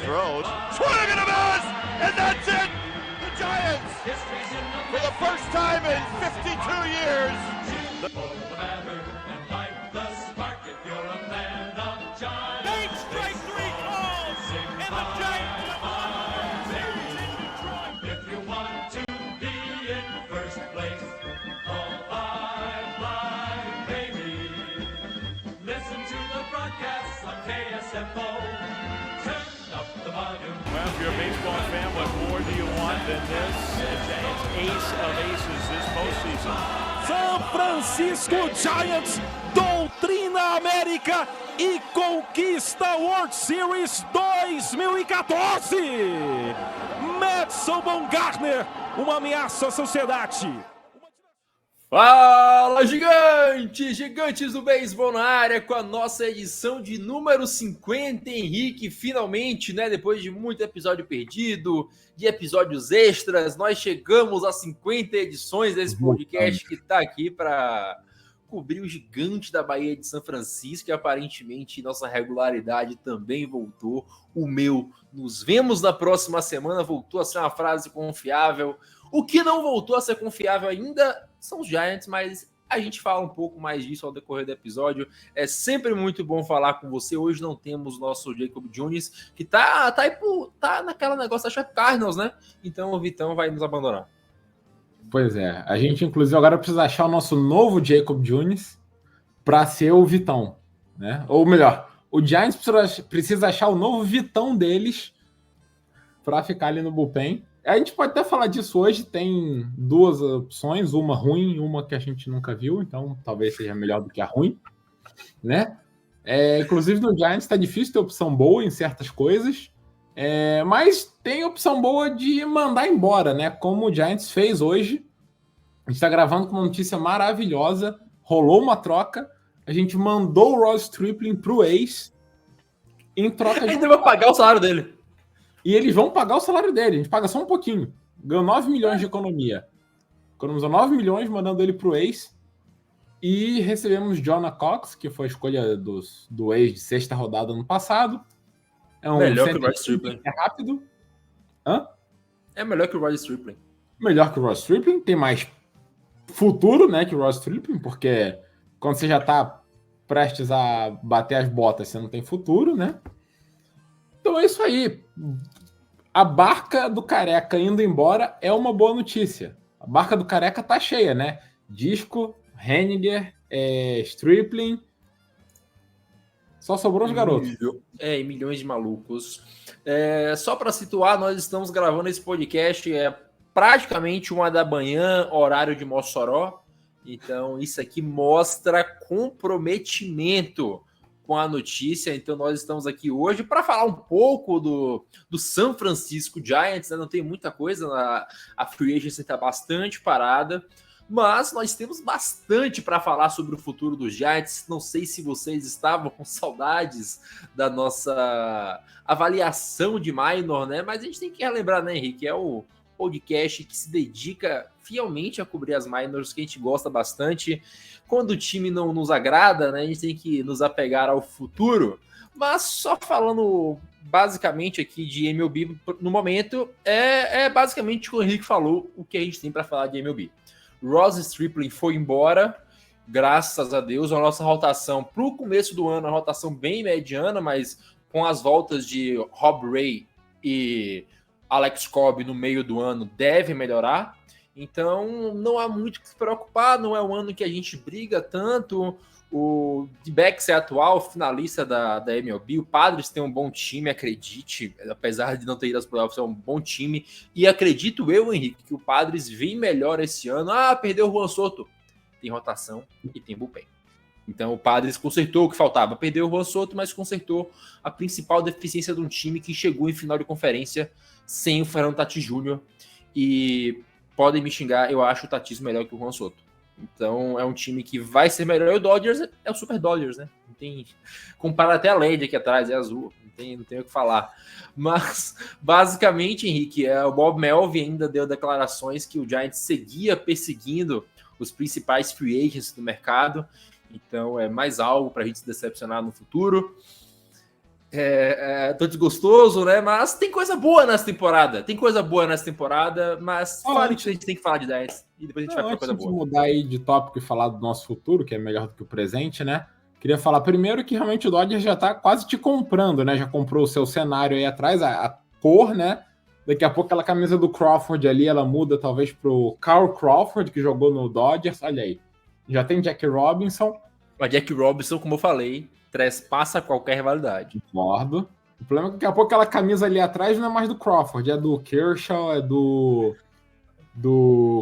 thrown. Swing and a miss! And that's it! The Giants, for the first time in 52 years. Eight straight three calls, and the Giants have won. If you want to be in first place, call Live, baby. Listen to the broadcasts on KSFO. Turn up the volume. Well, if you're a baseball fan, what more do you want than this? The Giants ace of aces this postseason. San Francisco Giants doutrina América e conquista World Series 2014. Madison Bumgarner, uma ameaça à sociedade. Fala, gigantes! Gigantes do beisebol na área com a nossa edição de número 50, Henrique. Finalmente, né, depois de muito episódio perdido, de episódios extras, nós chegamos a 50 edições desse podcast que está aqui para cobrir o gigante da Bahia de São Francisco, e aparentemente nossa regularidade também voltou. O meu, nos vemos na próxima semana, voltou a ser uma frase confiável. O que não voltou a ser confiável ainda são os Giants, mas a gente fala um pouco mais disso ao decorrer do episódio. É sempre muito bom falar com você. Hoje não temos nosso Jacob Jones, que tá naquela negócio da Chuck Cardinals, né? Então o Vitão vai nos abandonar. Pois é, a gente inclusive agora precisa achar o nosso novo Jacob Jones para ser o Vitão, né? Ou melhor, o Giants precisa achar o novo Vitão deles para ficar ali no bullpen. A gente pode até falar disso hoje, tem duas opções, uma ruim e uma que a gente nunca viu, então talvez seja melhor do que a ruim, né? Inclusive no Giants está difícil ter opção boa em certas coisas, mas tem opção boa de mandar embora, né? Como o Giants fez hoje. A gente está gravando com uma notícia maravilhosa, rolou uma troca, a gente mandou o Ross Stripling pro ex em troca de... Ainda vai pagar o salário dele. E eles vão pagar o salário dele, a gente paga só um pouquinho. Ganhou 9 milhões de economia. Economizou 9 milhões mandando ele pro ex. E recebemos Jonah Cox, que foi a escolha do ex de sexta rodada ano passado. É um melhor que o Ross Stripling. É rápido. Hã? É melhor que o Ross Stripling. Melhor que o Ross Stripling. Tem mais futuro, né, que o Ross Stripling, porque quando você já tá prestes a bater as botas, você não tem futuro, né? Então é isso aí. A barca do Careca indo embora é uma boa notícia. A barca do Careca tá cheia, né? Disco, Henniger, Stripling. Só sobrou os garotos. E milhões de malucos. Só para situar, nós estamos gravando esse podcast praticamente 1h da manhã, horário de Mossoró. Então isso aqui mostra comprometimento com a notícia. Então nós estamos aqui hoje para falar um pouco do San Francisco Giants, né? Não tem muita coisa, a free agency está bastante parada, mas nós temos bastante para falar sobre o futuro dos Giants. Não sei se vocês estavam com saudades da nossa avaliação de minor, né? Mas a gente tem que relembrar, né, Henrique? É o podcast que se dedica fielmente a cobrir as minors, que a gente gosta bastante. Quando o time não nos agrada, né, a gente tem que nos apegar ao futuro. Mas só falando basicamente aqui de MLB no momento, basicamente o que o Henrique falou, o que a gente tem para falar de MLB. Ross Stripling foi embora, graças a Deus. A nossa rotação para o começo do ano, uma rotação bem mediana, mas com as voltas de Rob Ray e Alex Cobb no meio do ano deve melhorar. Então não há muito que se preocupar, não é um ano que a gente briga tanto. O D-backs é atual finalista da MLB, o Padres tem um bom time, acredite, apesar de não ter ido às playoffs, é um bom time, e acredito eu, Henrique, que o Padres vem melhor esse ano. Perdeu o Juan Soto, tem rotação e tem bullpen. Então o Padres consertou o que faltava, perdeu o Juan Soto, mas consertou a principal deficiência de um time que chegou em final de conferência sem o Fernando Tatis Jr. E podem me xingar, eu acho o Tatis melhor que o Juan Soto. Então é um time que vai ser melhor. E o Dodgers é o Super Dodgers, né? Não tem... Compara até a LED aqui atrás, é azul. Não tem o que falar. Mas, basicamente, Henrique, o Bob Melvin ainda deu declarações que o Giants seguia perseguindo os principais free agents do mercado. Então é mais algo para a gente se decepcionar no futuro. Tô desgostoso, né? Mas tem coisa boa nessa temporada. Mas fala que a gente tem que falar de 10. E depois a gente vai pra coisa boa. Antes de mudar aí de tópico e falar do nosso futuro, que é melhor do que o presente, né? Queria falar primeiro que realmente o Dodgers já tá quase te comprando, né? Já comprou o seu cenário aí atrás, a cor, né? Daqui a pouco aquela camisa do Crawford ali, ela muda talvez pro Carl Crawford, que jogou no Dodgers. Olha aí. Já tem Jack Robinson. Mas Jack Robinson, como eu falei, trespassa qualquer rivalidade. Concordo. O problema é que daqui a pouco aquela camisa ali atrás não é mais do Crawford, é do Kershaw, é do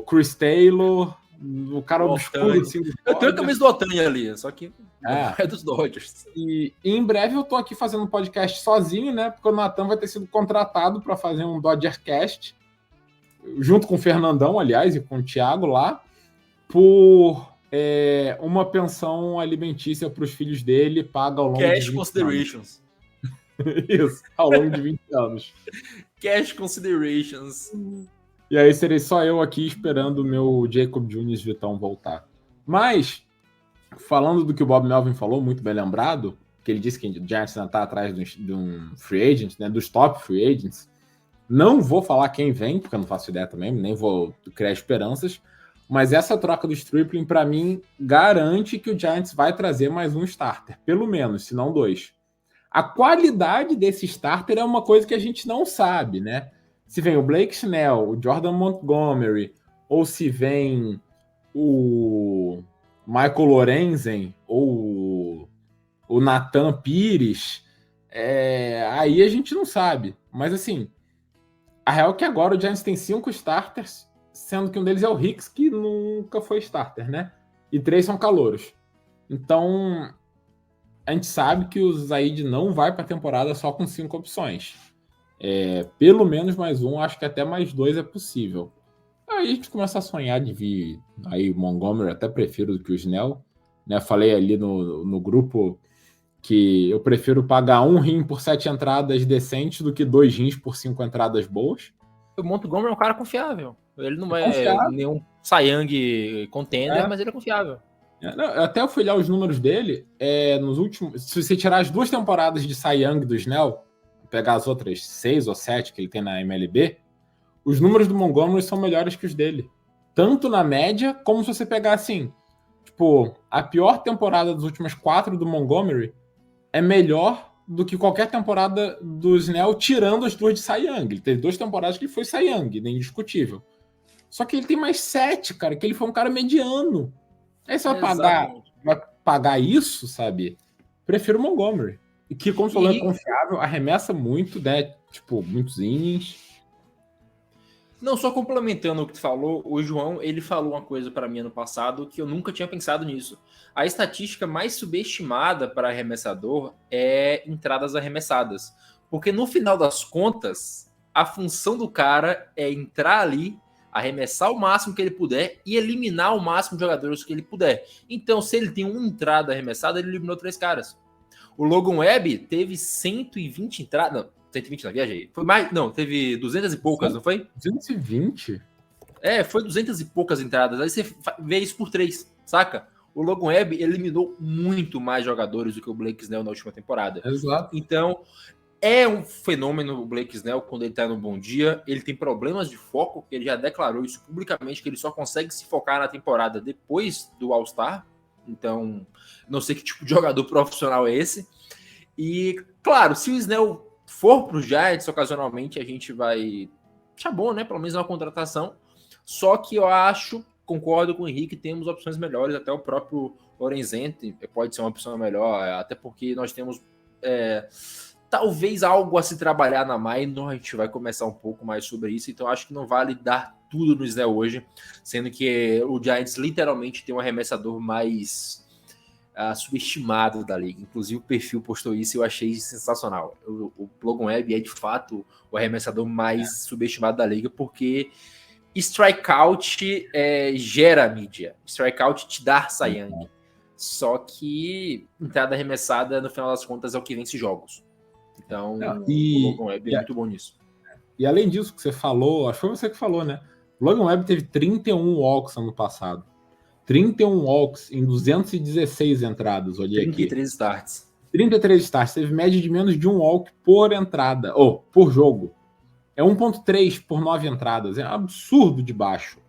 Chris Taylor, o cara obscuro assim. Eu tenho a camisa do Otani ali, só que é dos Dodgers. E em breve eu tô aqui fazendo um podcast sozinho, né? Porque o Nathan vai ter sido contratado para fazer um Dodgercast, junto com o Fernandão, aliás, e com o Thiago lá, por uma pensão alimentícia para os filhos dele, paga ao longo de 20 Cash Considerations. Isso, ao longo de 20 anos. Cash Considerations. E aí serei só eu aqui esperando o meu Jacob Junis Vitão voltar. Mas, falando do que o Bob Melvin falou, muito bem lembrado, que ele disse que o Giants ainda está atrás de um free agent, né, dos top free agents. Não vou falar quem vem, porque eu não faço ideia também, nem vou criar esperanças, mas essa troca do Stripling, para mim, garante que o Giants vai trazer mais um starter, pelo menos, se não 2. A qualidade desse starter é uma coisa que a gente não sabe, né? Se vem o Blake Snell, o Jordan Montgomery, ou se vem o Michael Lorenzen, ou o Nathan Pires, aí a gente não sabe. Mas assim, a real é que agora o Giants tem 5 starters, sendo que um deles é o Hicks, que nunca foi starter, né? E 3 são calouros. Então, a gente sabe que o Zaid não vai para a temporada só com 5 opções. Pelo menos mais um, acho que até mais 2 é possível. Aí a gente começa a sonhar de vir aí o Montgomery, até prefiro do que o Snell, né? Falei ali no grupo que eu prefiro pagar 1 rim por 7 entradas decentes do que 2 rins por 5 entradas boas. O Montgomery é um cara confiável. Ele não é nenhum Cy Young contender, mas ele é confiável. Até eu fui olhar os números dele, nos últimos. Se você tirar as 2 temporadas de Cy Young do Snell, pegar as outras 6 ou 7 que ele tem na MLB, os números do Montgomery são melhores que os dele. Tanto na média, como se você pegar assim, tipo, a pior temporada das últimas 4 do Montgomery é melhor do que qualquer temporada do Snell, tirando as 2 de Cy Young. Ele teve 2 temporadas que ele foi Cy Young, nem indiscutível. Só que ele tem mais 7, cara, que ele foi um cara mediano. Aí você vai pagar isso, sabe? Prefiro o Montgomery. E que, como falou, é confiável, arremessa muito, né? Tipo, muitos innings. Não, só complementando o que tu falou, o João, ele falou uma coisa para mim ano passado que eu nunca tinha pensado nisso. A estatística mais subestimada para arremessador é entradas arremessadas. Porque no final das contas, a função do cara é entrar ali, arremessar o máximo que ele puder e eliminar o máximo de jogadores que ele puder. Então, se ele tem uma entrada arremessada, ele eliminou 3 caras. O Logan Webb teve 120 entradas... Não, 120 não, viajei. Foi mais... Não, teve 200 e poucas, não foi? 220? Foi 200 e poucas entradas. Aí você vê isso por 3, saca? O Logan Webb eliminou muito mais jogadores do que o Blake Snell na última temporada. Exato. Então, é um fenômeno o Blake Snell quando ele tá no bom dia. Ele tem problemas de foco, ele já declarou isso publicamente, que ele só consegue se focar na temporada depois do All-Star. Então, não sei que tipo de jogador profissional é esse. E, claro, se o Snell for para os Giants, ocasionalmente a gente vai achar bom, né? Pelo menos uma contratação. Só que eu acho, concordo com o Henrique, temos opções melhores, até o próprio Lorenzen pode ser uma opção melhor, até porque nós temos talvez algo a se trabalhar na minor, a gente vai começar um pouco mais sobre isso, então acho que não vale dar tudo no Snell hoje, sendo que o Giants literalmente tem um arremessador mais subestimado da liga. Inclusive o perfil postou isso e eu achei sensacional. O Logan Webb é de fato o arremessador mais subestimado da liga, porque strikeout gera mídia, strikeout te dá Cy Young. Só que entrada arremessada no final das contas é o que vence jogos. Então o Logan Webb é muito bom nisso. E além disso que você falou, acho que foi você que falou, né? O Logan Webb teve 31 walks ano passado. 31 walks em 216 entradas, olhei 33 aqui. 33 starts. 33 starts, teve média de menos de um walk por entrada, ou por jogo. É 1.3 por 9 entradas. É um absurdo de baixo.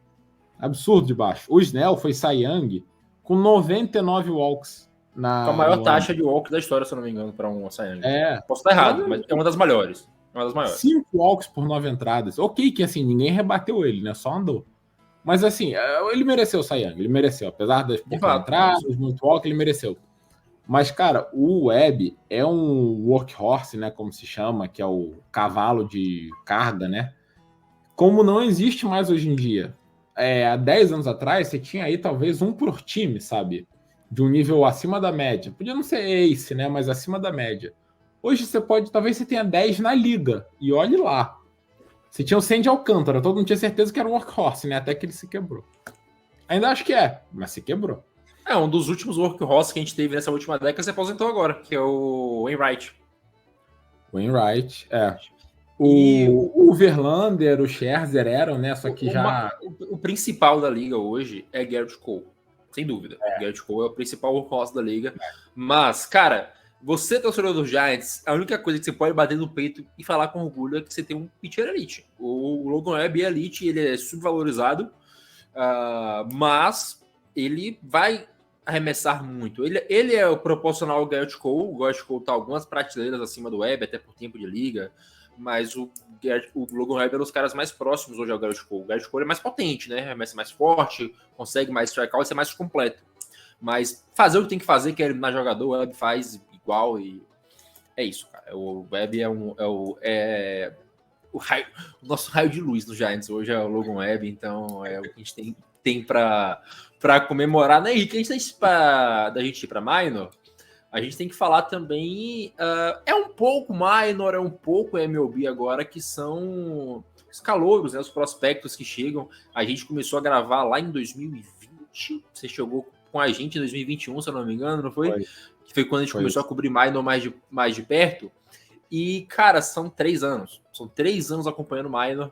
Absurdo de baixo. O Snell foi Cy Young com 99 walks. Com a maior taxa de walk da história, se eu não me engano, para um Cy Young. Posso estar errado, mas é uma das maiores. É uma das maiores. 5 walks por 9 entradas. Ok que assim, ninguém rebateu ele, né? Só andou. Mas assim, ele mereceu o Cy Young. Ele mereceu. Apesar das poucas entradas, muito walk, ele mereceu. Mas, cara, o Webb é um workhorse, né? Como se chama, que é o cavalo de carga, né? Como não existe mais hoje em dia. Há 10 anos atrás, você tinha aí talvez um por time, sabe? De um nível acima da média. Podia não ser ace, né? Mas acima da média. Hoje você pode, talvez você tenha 10 na liga. E olhe lá. Você tinha o Sandy Alcântara. Todo mundo tinha certeza que era um workhorse, né? Até que ele se quebrou. Ainda acho que mas se quebrou. Um dos últimos workhorse que a gente teve nessa última década se aposentou agora, que é o Wainwright. O Verlander, o Scherzer eram, né? Só que o principal da liga hoje é Gerrit Cole. Sem dúvida. Gerrit Cole é o principal workhorse da liga. Mas, cara, você, torcedor dos Giants, a única coisa que você pode bater no peito e falar com orgulho é que você tem um pitcher elite. O Logan Webb é elite, ele é subvalorizado, mas ele vai arremessar muito. Ele é o proporcional ao Gerrit Cole. O Gerrit Cole está algumas prateleiras acima do Webb, até por tempo de liga, mas o Logan Webb é um dos caras mais próximos hoje ao Gerrit Cole. O Gerrit Cole é mais potente, né? Arremessa mais forte, consegue mais strikeouts, é mais completo. Mas fazer o que tem que fazer, que é eliminar jogador, o Webb faz igual e é isso, cara. O Webb o nosso raio de luz no Giants hoje é o Logan Webb, então é o que a gente tem para comemorar, né, Henrique? Antes da gente ir para minor, a gente tem que falar também, é um pouco minor, é um pouco MLB agora, que são os calouros, né, os prospectos que chegam. A gente começou a gravar lá em 2020, você chegou com a gente em 2021, se eu não me engano, não foi? Que foi quando a gente começou a cobrir minor mais de perto. E, cara, são 3 anos. São 3 anos acompanhando minor.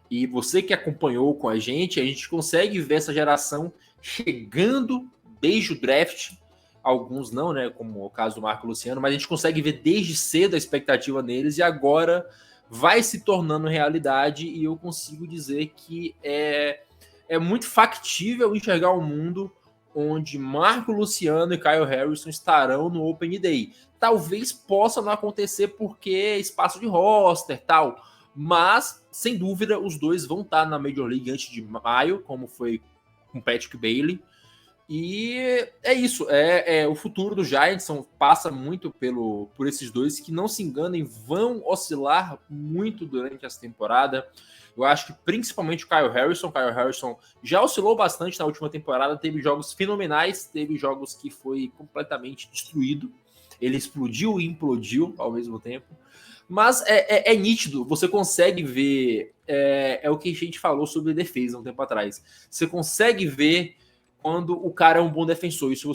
E você que acompanhou com a gente consegue ver essa geração chegando desde o draft. Alguns não, né? Como o caso do Marco Luciano, mas a gente consegue ver desde cedo a expectativa neles e agora vai se tornando realidade. E eu consigo dizer que é muito factível enxergar um mundo onde Marco Luciano e Kyle Harrison estarão no Open Day. Talvez possa não acontecer porque é espaço de roster e tal, mas, sem dúvida, os dois vão estar na Major League antes de maio, como foi com Patrick Bailey. E é isso, o futuro do Giants passa muito por esses dois, que não se enganem, vão oscilar muito durante essa temporada. Eu acho que principalmente o Kyle Harrison já oscilou bastante na última temporada, teve jogos fenomenais, teve jogos que foi completamente destruído, ele explodiu e implodiu ao mesmo tempo, mas é nítido, você consegue ver, é o que a gente falou sobre defesa um tempo atrás, você consegue ver quando o cara é um bom defensor, isso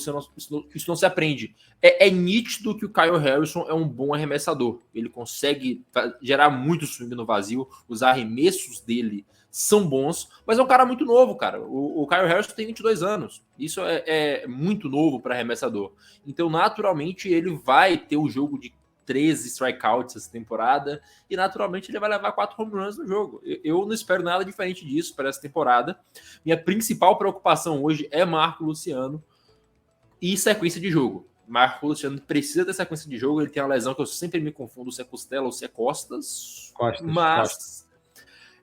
não se aprende. É nítido que o Kyle Harrison é um bom arremessador. Ele consegue gerar muito swing no vazio, os arremessos dele são bons, mas é um cara muito novo, cara. O Kyle Harrison tem 22 anos. Isso é muito novo para arremessador. Então, naturalmente, ele vai ter o jogo de 13 strikeouts essa temporada e naturalmente ele vai levar 4 home runs no jogo. Eu não espero nada diferente disso para essa temporada. Minha principal preocupação hoje é Marco Luciano e sequência de jogo. Marco Luciano precisa ter sequência de jogo, ele tem uma lesão que eu sempre me confundo se é costela ou se é costas. Mas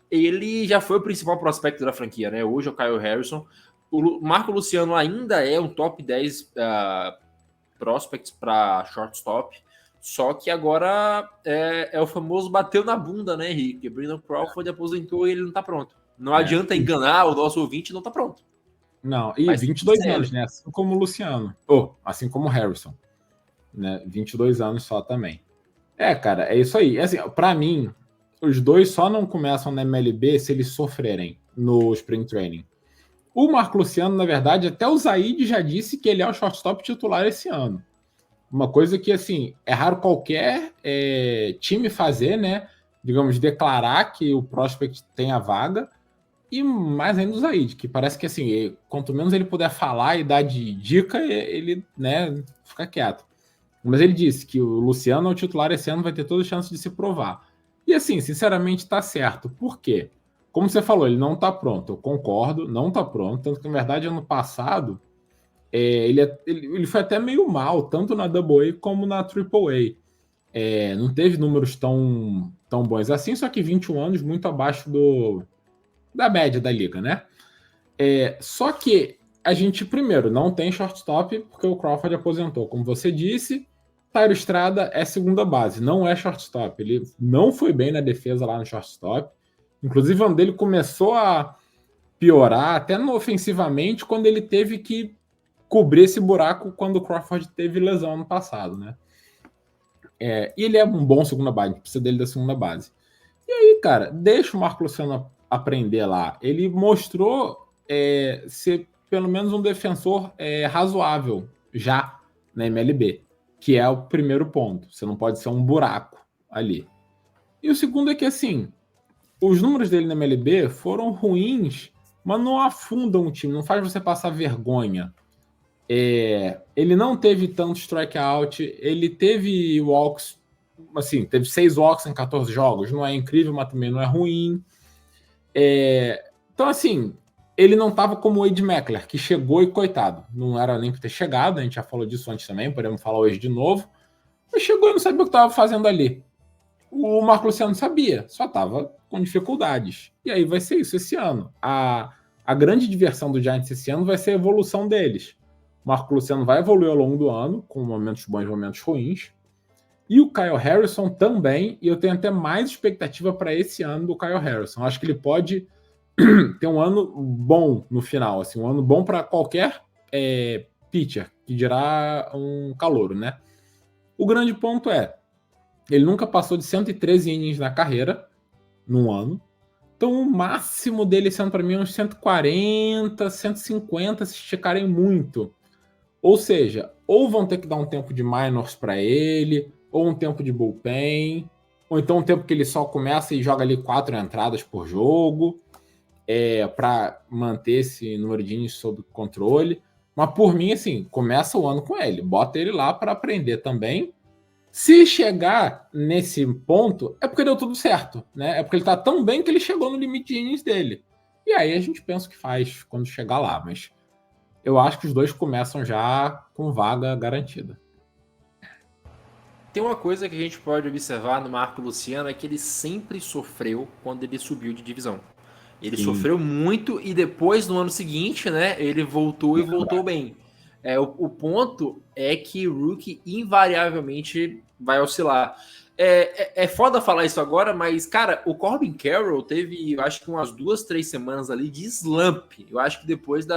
ele já foi o principal prospecto da franquia, né? Hoje é o Kyle Harrison. O Marco Luciano ainda é um top 10 prospects para shortstop. Só que agora é o famoso bateu na bunda, né, Henrique? Brandon Crawford aposentou e ele não tá pronto. Não adianta enganar o nosso ouvinte, não tá pronto. Não, e mas 22 anos, né? Assim como o Luciano. Assim como o Harrison. Né? 22 anos só também. Cara, é isso aí. Assim, pra mim, os dois só não começam na MLB se eles sofrerem no Spring Training. O Marco Luciano, na verdade, até o Zaid já disse que ele é o shortstop titular esse ano. Uma coisa que, assim, é raro qualquer time fazer, né? Digamos, declarar que o prospect tem a vaga. E mais ainda o Zaid, que parece que, assim, quanto menos ele puder falar e dar de dica, ele, né, fica quieto. Mas ele disse que o Luciano é o titular esse ano, vai ter toda a chance de se provar. E assim, sinceramente, tá certo. Por quê? Como você falou, ele não tá pronto. Eu concordo, não tá pronto. Tanto que, na verdade, ano passado, ele foi até meio mal, tanto na Double A como na Triple A. Não teve números tão bons assim, só que 21 anos, muito abaixo da média da liga, né? Só que a gente, primeiro, não tem shortstop, porque o Crawford aposentou. Como você disse, Thairo Estrada é segunda base, não é shortstop. Ele não foi bem na defesa lá no shortstop. Inclusive, o ano dele começou a piorar, até no ofensivamente, quando ele teve que cobrir esse buraco quando o Crawford teve lesão ano passado, né? E ele é um bom segunda base, a gente precisa dele da segunda base. E aí, cara, deixa o Marco Luciano aprender lá. Ele mostrou ser pelo menos um defensor razoável já na MLB, que é o primeiro ponto. Você não pode ser um buraco ali. E o segundo é que, assim, os números dele na MLB foram ruins, mas não afundam o time, não faz você passar vergonha. Ele não teve tanto strikeout, ele teve walks, assim, teve 6 walks em 14 jogos, não é incrível, mas também não é ruim. Então, assim, ele não estava como o Wade Meckler, que chegou e coitado, não era nem para ter chegado, a gente já falou disso antes também, podemos falar hoje de novo, mas chegou e não sabia o que estava fazendo ali. O Marco Luciano sabia, só estava com dificuldades. E aí vai ser isso esse ano. A grande diversão do Giants esse ano vai ser a evolução deles. O Marco Luciano vai evoluir ao longo do ano, com momentos bons e momentos ruins. E o Kyle Harrison também, e eu tenho até mais expectativa para esse ano do Kyle Harrison. Acho que ele pode ter um ano bom no final, assim, um ano bom para qualquer pitcher, que dirá um calouro, né? O grande ponto ele nunca passou de 113 innings na carreira, num ano. Então, o máximo dele sendo para mim uns 140, 150, se esticarem muito. Ou seja, ou vão ter que dar um tempo de minors para ele, ou um tempo de bullpen, ou então um tempo que ele só começa e joga ali 4 entradas por jogo, para manter esse número de innings sob controle. Mas por mim, assim, começa o ano com ele, bota ele lá para aprender também. Se chegar nesse ponto, é porque deu tudo certo, né? É porque ele tá tão bem que ele chegou no limite de innings dele. E aí a gente pensa o que faz quando chegar lá, mas eu acho que os dois começam já com vaga garantida. Tem uma coisa que a gente pode observar no Marco Luciano, é que ele sempre sofreu quando ele subiu de divisão. Ele sofreu muito e depois, no ano seguinte, né, ele voltou e voltou bem. O ponto é que o rookie invariavelmente vai oscilar. É foda falar isso agora, mas, cara, o Corbin Carroll teve, eu acho que umas 2-3 semanas ali de slump. Eu acho que depois do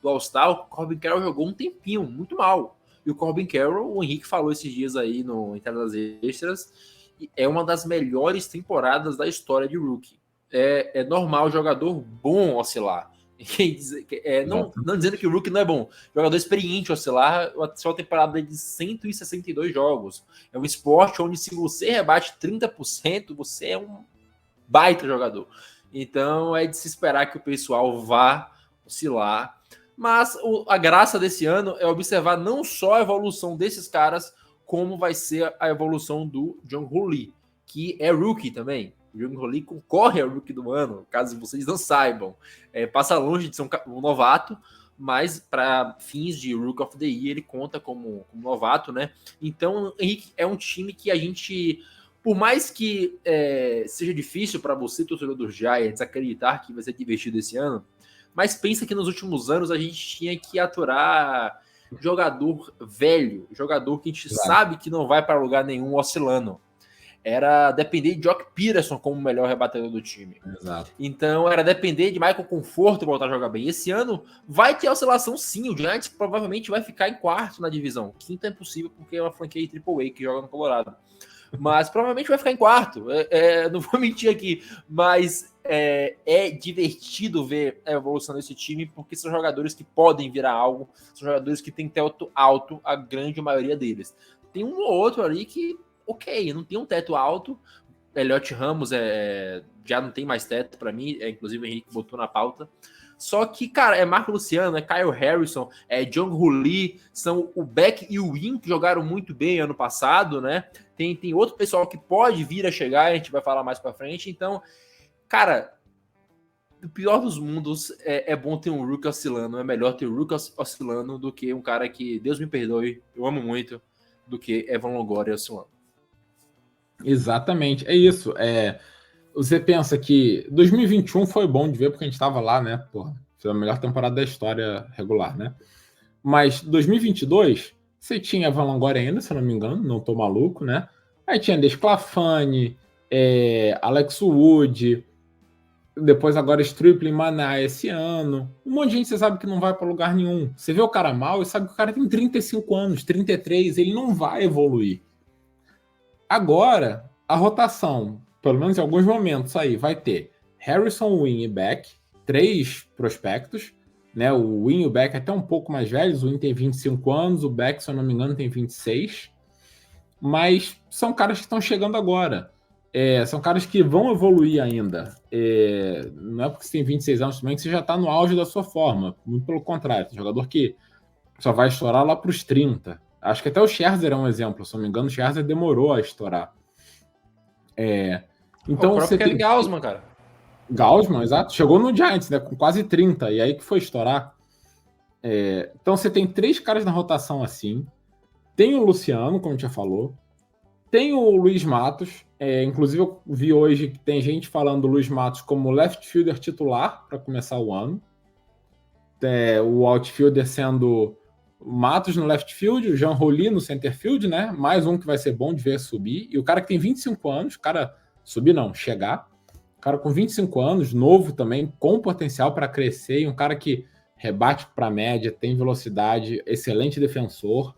All-Star, o Corbin Carroll jogou um tempinho, muito mal. E o Corbin Carroll, o Henrique falou esses dias aí no Entradas Extras, é uma das melhores temporadas da história de rookie. É normal jogador bom oscilar. Não dizendo que o rookie não é bom, jogador experiente oscilar, só temporada de 162 jogos. É um esporte onde, se você rebate 30%, você é um baita jogador. Então é de se esperar que o pessoal vá oscilar. Mas a graça desse ano é observar não só a evolução desses caras, como vai ser a evolução do Jung-Hoo Lee, que é rookie também. O Jung-Hoo Lee concorre ao Rookie do Ano, caso vocês não saibam. Passa longe de ser um novato, mas para fins de Rookie of the Year ele conta como novato, né? Então, Henrique, é um time que a gente, por mais que seja difícil para você, torcedor dos Giants, acreditar que vai ser divertido esse ano, mas pensa que nos últimos anos a gente tinha que aturar jogador velho, jogador que a gente sabe que não vai para lugar nenhum oscilando. Era depender de Jock Peterson como o melhor rebatedor do time. Exato. Então era depender de Michael Conforto voltar a jogar bem. Esse ano vai ter oscilação sim. O Giants provavelmente vai ficar em quarto na divisão. Quinto é impossível porque é uma franquia AAA que joga no Colorado. Mas provavelmente vai ficar em quarto. Não vou mentir aqui. Mas é divertido ver a evolução desse time, porque são jogadores que podem virar algo. São jogadores que têm teto alto, a grande maioria deles. Tem um ou outro ali que ok, não tem um teto alto, Elliot Ramos já não tem mais teto para mim, inclusive o Henrique botou na pauta. Só que, cara, é Marco Luciano, é Kyle Harrison, é Jung-Hoo Lee, são o Beck e o Win, que jogaram muito bem ano passado, né? Tem outro pessoal que pode vir a chegar, a gente vai falar mais pra frente. Então, cara, o pior dos mundos é bom ter um rookie oscilando, é melhor ter um rookie oscilando do que um cara que, Deus me perdoe, eu amo muito, do que Evan Longoria oscilando. Exatamente, é isso. Você pensa que 2021 foi bom de ver, porque a gente estava lá, né? Porra, foi a melhor temporada da história regular, né? Mas 2022, você tinha Evan Longoria ainda, se eu não me engano, não tô maluco, né? Aí tinha Desclafani, Alex Wood, depois agora Stripling Maná esse ano. Um monte de gente você sabe que não vai para lugar nenhum. Você vê o cara mal e sabe que o cara tem 35 anos, 33, ele não vai evoluir. Agora, a rotação, pelo menos em alguns momentos aí, vai ter Harrison, Win e Beck, 3 prospectos, né? O Win e o Beck até um pouco mais velhos, o Win tem 25 anos, o Beck, se eu não me engano, tem 26, mas são caras que estão chegando agora. São caras que vão evoluir ainda. Não é porque você tem 26 anos também que você já está no auge da sua forma, muito pelo contrário, tem jogador que só vai estourar lá para os 30. Acho que até o Scherzer é um exemplo, se não me engano, o Scherzer demorou a estourar. Então, o você próprio tem Gausman, cara. Gausman, exato. Chegou no Giants, né? Com quase 30. E aí que foi estourar. Então você tem 3 caras na rotação assim. Tem o Luciano, como a gente já falou. Tem o Luiz Matos. Inclusive eu vi hoje que tem gente falando do Luiz Matos como left fielder titular para começar o ano. O outfielder sendo Matos no left field, o Jean Roli no center field, né? Mais um que vai ser bom de ver subir. E o cara que tem 25 anos, subir não, chegar. Cara com 25 anos, novo também, com potencial para crescer, e um cara que rebate para a média, tem velocidade, excelente defensor,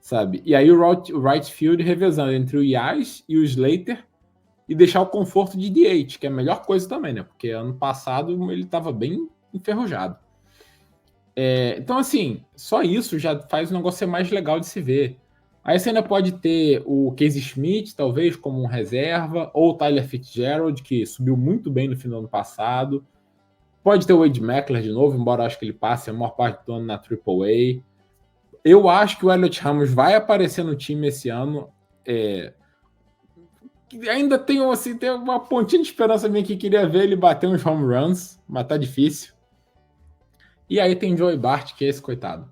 sabe? E aí o right field revezando entre o Yaz e o Slater e deixar o conforto de DH, que é a melhor coisa também, né? Porque ano passado ele estava bem enferrujado. Então, assim, só isso já faz o negócio ser mais legal de se ver. Aí você ainda pode ter o Casey Schmidt, talvez, como um reserva, ou o Tyler Fitzgerald, que subiu muito bem no fim do ano passado. Pode ter o Wade Meckler de novo, embora eu acho que ele passe a maior parte do ano na AAA. Eu acho que o Elliot Ramos vai aparecer no time esse ano. Ainda tem uma pontinha de esperança minha que queria ver ele bater uns home runs, mas tá difícil. E aí tem Joey Bart, que é esse coitado.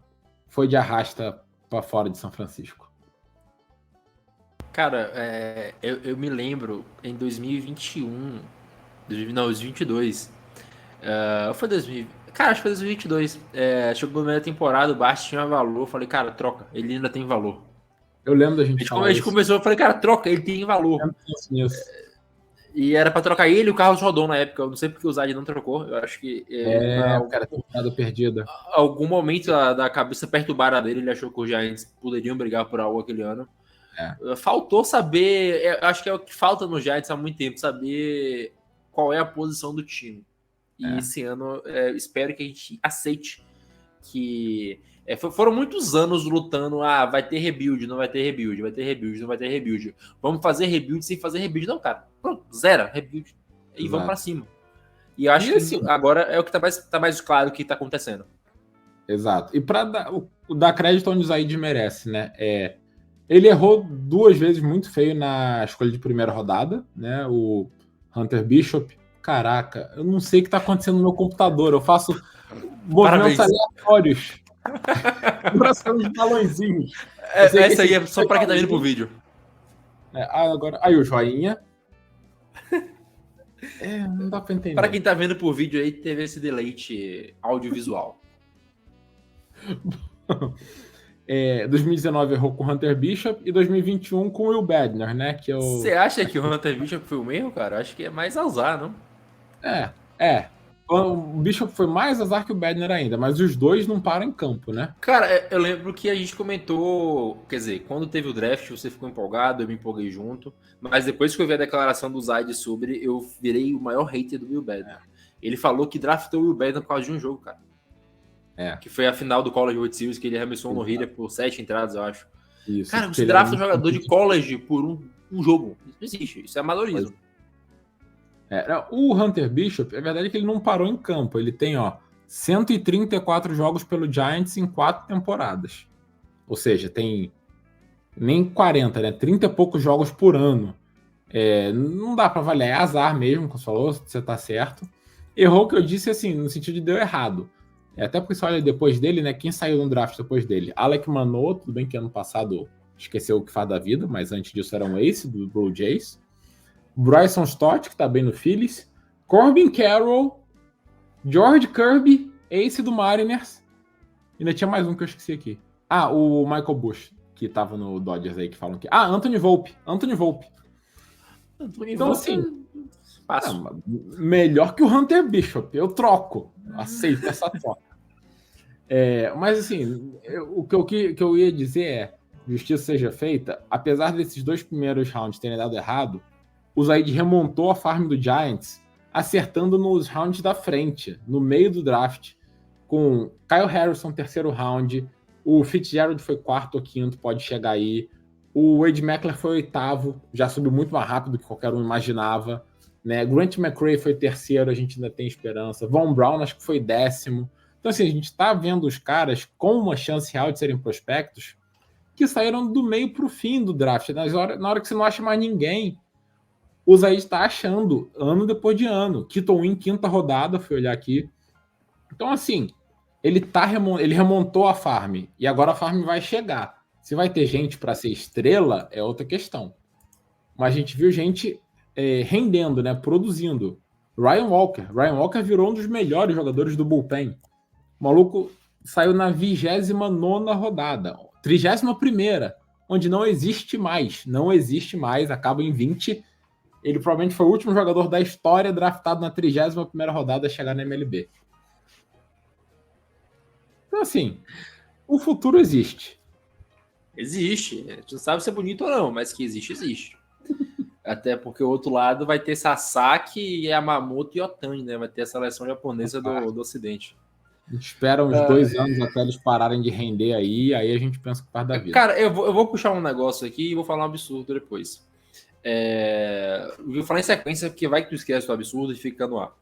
Foi de arrasta para fora de São Francisco. Cara, eu me lembro em 2021, 2022, foi 2000, cara, acho que foi 2022, chegou a primeira temporada, o Bart tinha valor, eu falei, cara, troca, ele ainda tem valor. Eu lembro da gente falar isso. A gente começou, eu falei, cara, troca, ele tem valor. E era pra trocar ele e o Carlos Rodon na época, eu não sei porque o Zad não trocou, eu acho que... o cara tem ficado perdida. Algum momento da cabeça perturbada dele, ele achou que os Giants poderiam brigar por algo aquele ano. Faltou saber, acho que é o que falta no Giants há muito tempo, saber qual é a posição do time. E esse ano espero que a gente aceite que foram muitos anos lutando, vai ter rebuild, não vai ter rebuild, vai ter rebuild, não vai ter rebuild. Vamos fazer rebuild sem fazer rebuild. Não, cara, pronto, zero rebuild. E vamos pra cima. E eu acho que assim, agora é o que tá mais claro o que tá acontecendo. Exato. E pra dar crédito onde o Zaid merece, né? Ele errou 2 vezes muito feio na escolha de primeira rodada, né? O Hunter Bishop. Caraca, eu não sei o que está acontecendo no meu computador. Eu faço movimentos aleatórios. Braços de balãozinhos. Essa aí é só para quem tá vendo pro vídeo. Agora, aí o joinha. Não dá para entender. Para quem tá vendo por vídeo aí, teve esse deleite audiovisual. 2019 errou com o Hunter Bishop e 2021 com o Will Badner, né? Você acha que o Hunter Bishop foi um erro, cara? Acho que é mais azar, não? O Bishop foi mais azar que o Badner ainda, mas os dois não param em campo, né? Cara, eu lembro que a gente comentou, quer dizer, quando teve o draft, você ficou empolgado, eu me empolguei junto, mas depois que eu vi a declaração do Zaid sobre, eu virei o maior hater do Will Badner. Ele falou que draftou o Will Badner por causa de um jogo, cara. Que foi a final do College World Series, que ele arremessou no Hitter por 7 entradas, eu acho. Isso, cara, você drafta um jogador de college por um jogo. Isso não existe, isso é amadorismo. O Hunter Bishop, é verdade que ele não parou em campo. Ele tem 134 jogos pelo Giants em 4 temporadas. Ou seja, tem nem 40, né? 30 e poucos jogos por ano. Não dá para avaliar, é azar mesmo, como você falou, você tá certo. Errou o que eu disse, assim, no sentido de deu errado. Até porque você olha depois dele, né? Quem saiu no draft depois dele? Alec Manoah, tudo bem que ano passado esqueceu o que faz da vida, mas antes disso era um ace do Blue Jays. Bryson Stott, que tá bem no Phillies. Corbin Carroll, George Kirby, ace do Mariners. Ainda tinha mais um que eu esqueci aqui. O Michael Bush, que tava no Dodgers aí, que falam que... Anthony Volpe. Então, assim... melhor que o Hunter Bishop. Eu troco. Aceito essa troca. Mas, assim, o que eu ia dizer é... Justiça seja feita. Apesar desses 2 primeiros rounds terem dado errado, o Zaid remontou a farm do Giants, acertando nos rounds da frente, no meio do draft, com Kyle Harrison, 3º round, o Fitzgerald foi 4º ou 5º, pode chegar aí, o Wade Meckler foi 8º, já subiu muito mais rápido do que qualquer um imaginava, né? Grant McRae foi 3º, a gente ainda tem esperança, Von Brown acho que foi 10º, então assim, a gente está vendo os caras com uma chance real de serem prospectos, que saíram do meio para o fim do draft, na hora que você não acha mais ninguém, o Zaid está achando, ano depois de ano. Keaton Winn, 5ª rodada, fui olhar aqui. Então, assim, ele remontou a farm. E agora a farm vai chegar. Se vai ter gente para ser estrela, é outra questão. Mas a gente viu gente rendendo, né? Produzindo. Ryan Walker virou um dos melhores jogadores do bullpen. O maluco saiu na 29ª rodada. 31ª, onde não existe mais. Não existe mais, acaba em 20. Ele provavelmente foi o último jogador da história draftado na 31ª rodada a chegar na MLB. Então, assim, o futuro existe. Existe. A gente não sabe se é bonito ou não, mas que existe. Até porque o outro lado vai ter Sasaki, Yamamoto e Otani, né? Vai ter a seleção japonesa do Ocidente. A gente espera uns 2 anos até eles pararem de render aí a gente pensa que faz da vida. Cara, eu vou puxar um negócio aqui e vou falar um absurdo depois. Vou falar em sequência, porque vai que tu esquece do absurdo e fica no ar.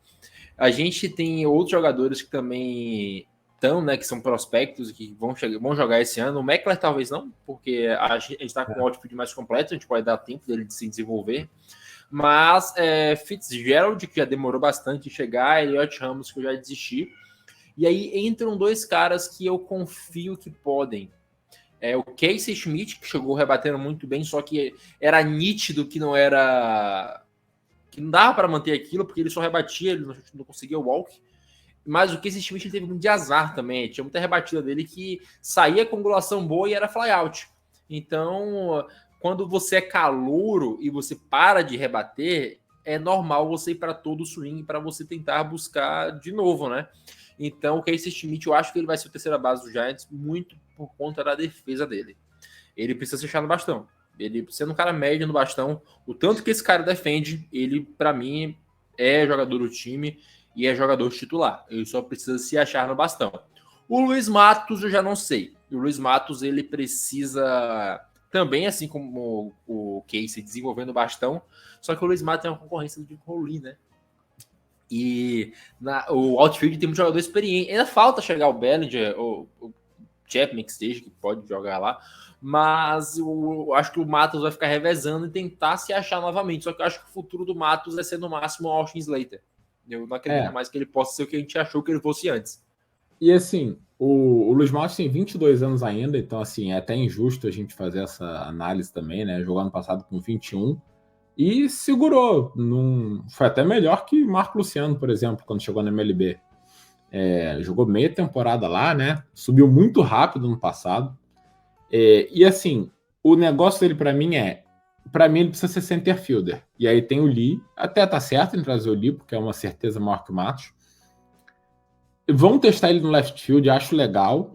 A gente tem outros jogadores que também estão, né, que são prospectos e que vão jogar esse ano. O Meckler talvez não, porque a gente está com o outfield mais completo, a gente pode dar tempo dele de se desenvolver. Mas Fitzgerald, que já demorou bastante de chegar, Elliot Ramos, que eu já desisti. E aí entram 2 caras que eu confio que podem. O Casey Schmidt, que chegou rebatendo muito bem, só que era nítido que não era... que não dava para manter aquilo, porque ele só rebatia, ele não conseguia o walk. Mas o Casey Schmidt teve muito de azar também. Tinha muita rebatida dele que saía com angulação boa e era flyout. Então, quando você é calouro e você para de rebater, é normal você ir para todo o swing para você tentar buscar de novo, né? Então, o Casey Schmidt, eu acho que ele vai ser o 3ª base do Giants muito por conta da defesa dele. Ele precisa se achar no bastão. Ele, sendo um cara médio no bastão, o tanto que esse cara defende, ele, para mim, é jogador do time e é jogador titular. Ele só precisa se achar no bastão. O Luiz Matos, eu já não sei. O Luiz Matos, ele precisa também, assim como o Casey, desenvolvendo o bastão, só que o Luiz Matos é uma concorrência do Rowley, né? E o outfield tem um jogador experiente. Ainda falta chegar o Bellinger, o Chapman, que esteja, que pode jogar lá. Mas eu acho que o Matos vai ficar revezando e tentar se achar novamente. Só que eu acho que o futuro do Matos vai ser no máximo o Austin Slater. Eu não acredito mais que ele possa ser o que a gente achou que ele fosse antes. E assim, o Luiz Matos tem 22 anos ainda, então assim, é até injusto a gente fazer essa análise também, né? Jogou ano passado com 21. E segurou. Foi até melhor que Marco Luciano, por exemplo, quando chegou na MLB. Jogou meia temporada lá, né? Subiu muito rápido no passado. E assim, o negócio dele para mim ele precisa ser center fielder. E aí tem o Lee, até tá certo em trazer o Lee, porque é uma certeza maior que o Matos. Vão testar ele no left field, acho legal.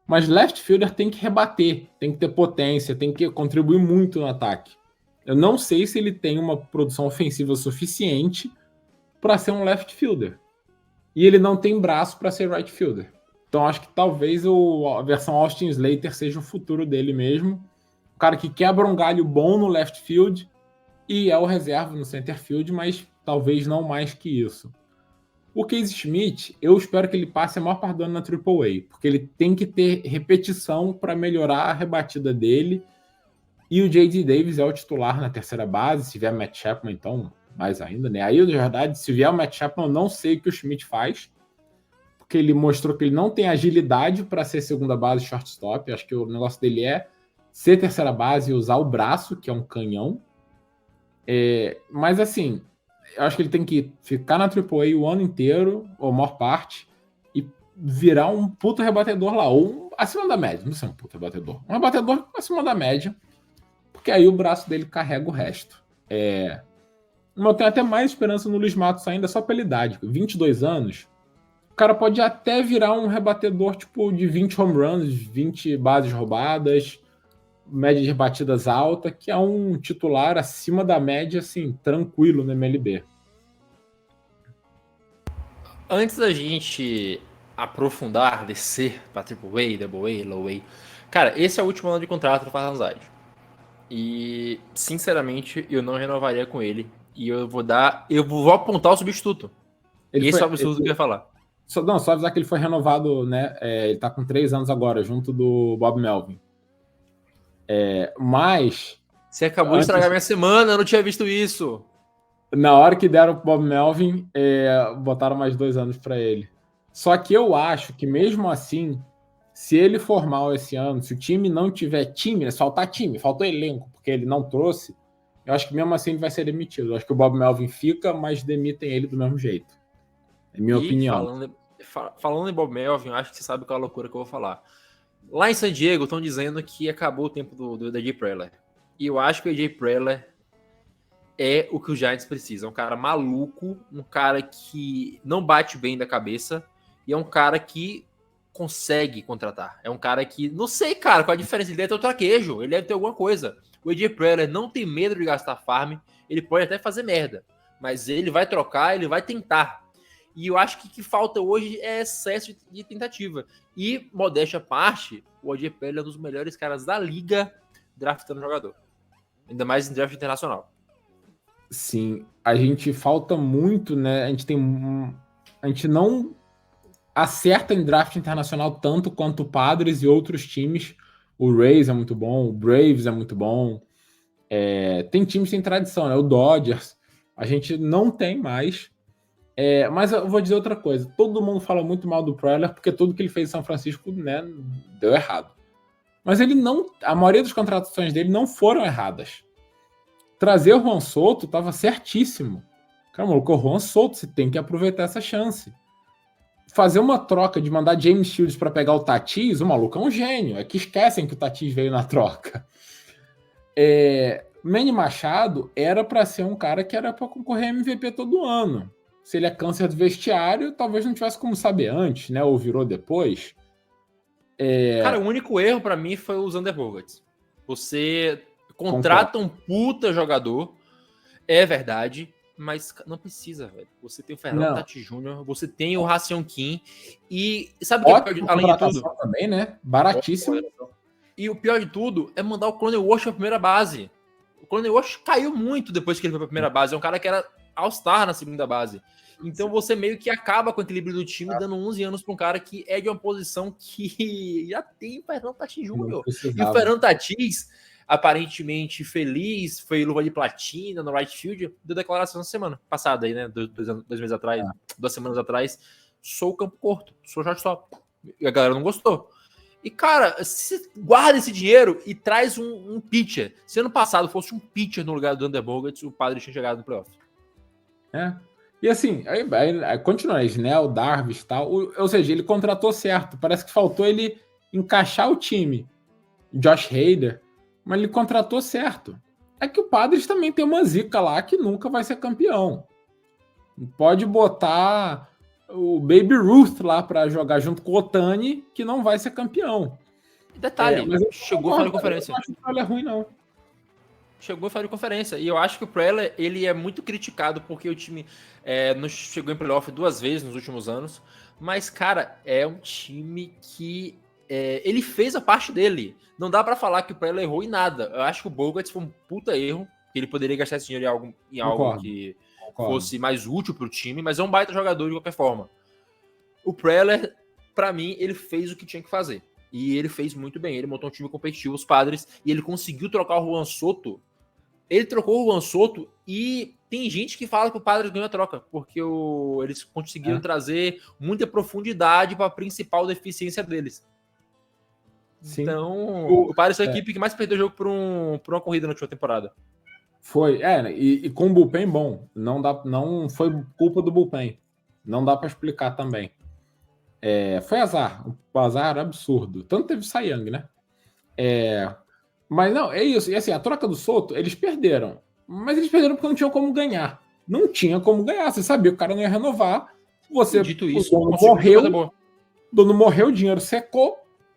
Mas left fielder tem que rebater, tem que ter potência, tem que contribuir muito no ataque. Eu não sei se ele tem uma produção ofensiva suficiente para ser um left fielder. E ele não tem braço para ser right fielder. Então acho que talvez a versão Austin Slater seja o futuro dele mesmo. O cara que quebra um galho bom no left field e é o reserva no center field, mas talvez não mais que isso. O Casey Schmidt, eu espero que ele passe a maior parte do ano na AAA, porque ele tem que ter repetição para melhorar a rebatida dele. E o J.D. Davis é o titular na terceira base. Se vier Matt Chapman, então, mais ainda, né? Aí, na verdade, se vier o Matt Chapman, eu não sei o que o Schmidt faz, porque ele mostrou que ele não tem agilidade para ser segunda base shortstop. Acho que o negócio dele é ser terceira base e usar o braço, que é um canhão. Mas, assim, eu acho que ele tem que ficar na AAA o ano inteiro, ou a maior parte, e virar um puto rebatedor lá, ou acima da média. Não sei, um puto rebatedor. Um rebatedor acima da média, porque aí o braço dele carrega o resto. Eu tenho até mais esperança no Luiz Matos ainda, só pela idade. 22 anos, o cara pode até virar um rebatedor tipo de 20 home runs, 20 bases roubadas, média de rebatidas alta, que é um titular acima da média, assim, tranquilo no MLB. Antes da gente aprofundar, descer para AAA, AA, Low A, cara, esse é o último ano de contrato do Farhan Zaid. E, sinceramente, eu não renovaria com ele. E eu vou apontar o substituto. Esse é o absurdo que eu ia falar. Só avisar que ele foi renovado, né? Ele tá com 3 anos agora, junto do Bob Melvin. Mas... Você acabou de estragar minha semana, eu não tinha visto isso. Na hora que deram pro Bob Melvin, botaram mais 2 anos para ele. Só que eu acho que mesmo assim, se ele for mal esse ano, se o time não tiver time, né, faltar time, faltou elenco, porque ele não trouxe, eu acho que mesmo assim ele vai ser demitido. Eu acho que o Bob Melvin fica, mas demitem ele do mesmo jeito. É minha opinião. Falando em Bob Melvin, eu acho que você sabe qual é a loucura que eu vou falar. Lá em San Diego estão dizendo que acabou o tempo do AJ Preller. E eu acho que o AJ Preller é o que os Giants precisam. Um cara maluco, um cara que não bate bem da cabeça e é um cara que consegue contratar. É um cara que, não sei, cara, qual a diferença. Ele deve ter o traquejo, ele deve ter alguma coisa. O AJ Preller não tem medo de gastar farm, ele pode até fazer merda, mas ele vai trocar, ele vai tentar. E eu acho que o que falta hoje é excesso de tentativa. E, modéstia à parte, o AJ Preller é um dos melhores caras da liga draftando jogador. Ainda mais em draft internacional. Sim, a gente falta muito, né? A gente não acerta em draft internacional tanto quanto o Padres e outros times. O Rays é muito bom, o Braves é muito bom. Tem times sem tradição, né? O Dodgers. A gente não tem mais. Mas eu vou dizer outra coisa. Todo mundo fala muito mal do Preller porque tudo que ele fez em São Francisco, né, deu errado. Mas a maioria das contratações dele não foram erradas. Trazer o Juan Soto estava certíssimo. Cara, maluco, o Juan Soto, você tem que aproveitar essa chance. Fazer uma troca de mandar James Shields para pegar o Tatis, o maluco é um gênio. É que esquecem que o Tatis veio na troca. Manny Machado era para ser um cara que era para concorrer a MVP todo ano. Se ele é câncer do vestiário, talvez não tivesse como saber antes, né? Ou virou depois. Cara, o único erro para mim foi o Xander Bogaerts. Você contrata um puta jogador, é verdade, mas não precisa, velho. Você tem o Fernando Tatis Jr., você tem o Racion Kim, e sabe o que é pior, além de tudo? Também, né? Baratíssimo. E o pior de tudo é mandar o Clone Walsh pra primeira base. O Clone Walsh caiu muito depois que ele foi pra primeira base. É um cara que era All-Star na segunda base. Então você meio que acaba com o equilíbrio do time, dando 11 anos para um cara que é de uma posição que já tem o Fernando Tatis Jr. E o Fernando Tatis, aparentemente feliz, foi luva de platina no right field, deu declaração na semana passada, aí, né? 2 meses atrás, 2 semanas atrás, sou o campo curto, sou shortstop. E a galera não gostou. E, cara, se guarda esse dinheiro e traz um pitcher. Se ano passado fosse um pitcher no lugar do Xander Bogaerts, o Padre tinha chegado no playoff. E assim, aí continua, Snell, Darvish e tal. Ou seja, ele contratou certo. Parece que faltou ele encaixar o time. Josh Hader. Mas ele contratou certo. É que o Padres também tem uma zica lá que nunca vai ser campeão. Pode botar o Baby Ruth lá para jogar junto com o Ohtani, que não vai ser campeão. Detalhe, mas chegou a falar de conferência. Eu não acho que o Preller é ruim, não. Chegou a falar de conferência. E eu acho que o Preller, ele é muito criticado porque o time não chegou em playoff 2 vezes nos últimos anos. Mas, cara, é um time que ele fez a parte dele. Não dá pra falar que o Preller errou em nada. Eu acho que o Bogaerts foi um puta erro, porque ele poderia gastar esse dinheiro em algo Concordo. que Concordo. fosse mais útil para o time, mas é um baita jogador de qualquer forma. O Preller, para mim, ele fez o que tinha que fazer. E ele fez muito bem. Ele montou um time competitivo, os Padres, e ele conseguiu trocar o Juan Soto. Ele trocou o Juan Soto e tem gente que fala que o Padres ganhou a troca, porque eles conseguiram trazer muita profundidade para a principal deficiência deles. Sim. Então, o Padres foi a equipe que mais perdeu o jogo por uma corrida na última temporada. Foi, e com o bullpen bom. Não foi culpa do bullpen. Não dá para explicar também. Foi azar. Um azar absurdo. Tanto teve Cy Young, né? Mas não, é isso. E assim, a troca do Soto, eles perderam. Mas eles perderam porque não tinham como ganhar. Não tinha como ganhar. Você sabia que o cara não ia renovar. Dito isso, o dono morreu, o dinheiro secou.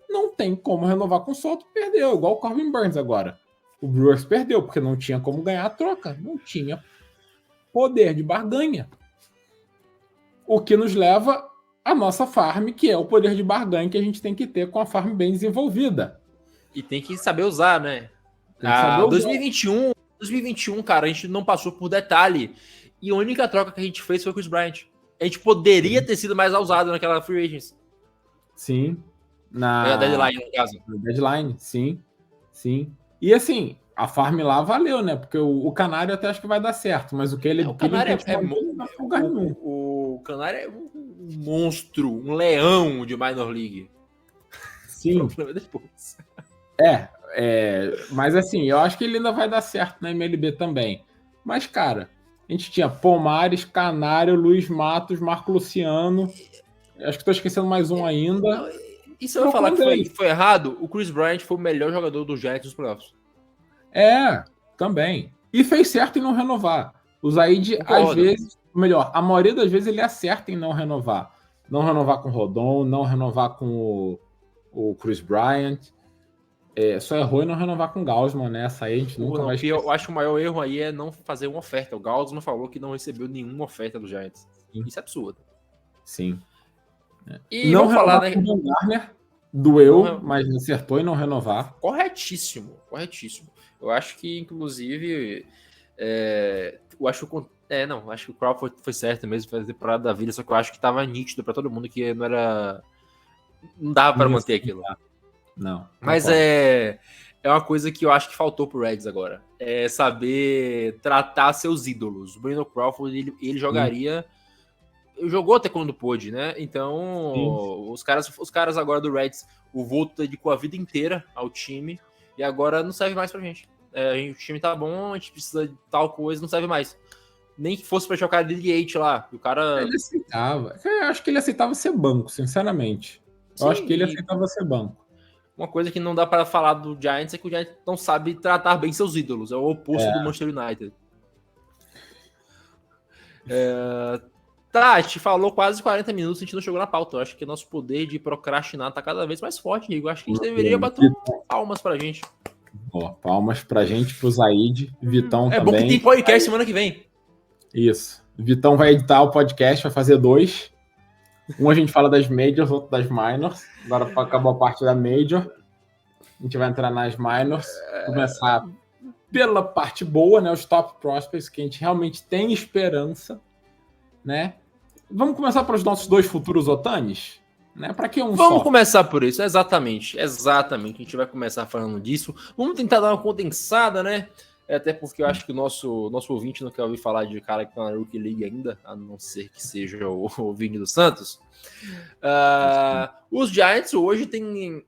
Não tem como renovar com o Soto. Perdeu, igual o Corbin Burns agora. O Brewers perdeu porque não tinha como ganhar a troca. Não tinha poder de barganha. O que nos leva à nossa farm, que é o poder de barganha que a gente tem que ter com a farm bem desenvolvida. E tem que saber usar, né? Tem que saber usar. 2021, cara, a gente não passou por detalhe. E a única troca que a gente fez foi com o Chris Bryant. A gente poderia ter sido mais ousado naquela free agents. Sim. Na deadline, no caso. Na deadline, sim. E assim, a farm lá valeu, né? Porque o Canário até acho que vai dar certo, mas o que ele... O Canário o Canário é um monstro, um leão de minor league. Sim. O problema é depois. Mas assim, eu acho que ele ainda vai dar certo na MLB também. Mas, cara, a gente tinha Pomares, Canário, Luiz Matos, Marco Luciano. Acho que tô esquecendo mais um ainda. E se eu vou falar que foi errado, o Chris Bryant foi o melhor jogador do Giants nos playoffs. Também. E fez certo em não renovar. O Zaid, às vezes, melhor, a maioria das vezes ele acerta em não renovar. Não renovar com o Rodon, não renovar com o Chris Bryant. Só errou em não renovar com o Gaussman, né? Essa aí a gente nunca vai esquecer. Eu acho que o maior erro aí é não fazer uma oferta. O Gaussman falou que não recebeu nenhuma oferta do Giants. Sim. Isso é absurdo. Sim. E não vamos falar, né? né? O Garner doeu, mas acertou em não renovar. Corretíssimo. Eu acho que, inclusive, acho que o Crawford foi certo mesmo, foi a temporada da vida, só que eu acho que tava nítido pra todo mundo que não dava pra manter aquilo. Não. Mas é uma coisa que eu acho que faltou pro Reds agora. É saber tratar seus ídolos. O Brandon Crawford, ele jogaria... Jogou até quando pôde, né? Então, os caras agora do Reds, o Volto dedicou a vida inteira ao time e agora não serve mais pra gente. O time tá bom, a gente precisa de tal coisa, não serve mais. Nem que fosse pra jogar DH lá. O cara... Ele aceitava. Eu acho que ele aceitava ser banco, sinceramente. Eu acho que ele aceitava ser banco. Uma coisa que não dá para falar do Giants é que o Giants não sabe tratar bem seus ídolos. É o oposto do Manchester United. Tá, a gente falou quase 40 minutos, a gente não chegou na pauta. Eu acho que nosso poder de procrastinar tá cada vez mais forte, Nico. Eu acho que a gente deveria bater palmas pra gente. Palmas pra gente, pro Zaid, Vitão também. É bom que tem podcast semana que vem. Isso. Vitão vai editar o podcast, vai fazer 2. Um a gente fala das Majors, outro das Minors. Agora acabou a parte da Major. A gente vai entrar nas Minors. Começar pela parte boa, né? Os top prospects, que a gente realmente tem esperança, né? Vamos começar pelos nossos 2 futuros Otanis? Né? Para que Vamos começar por isso, exatamente. A gente vai começar falando disso. Vamos tentar dar uma condensada, né? Até porque eu acho que o nosso ouvinte não quer ouvir falar de cara que tá na Rookie League ainda, a não ser que seja o Vini dos Santos. Os Giants hoje têm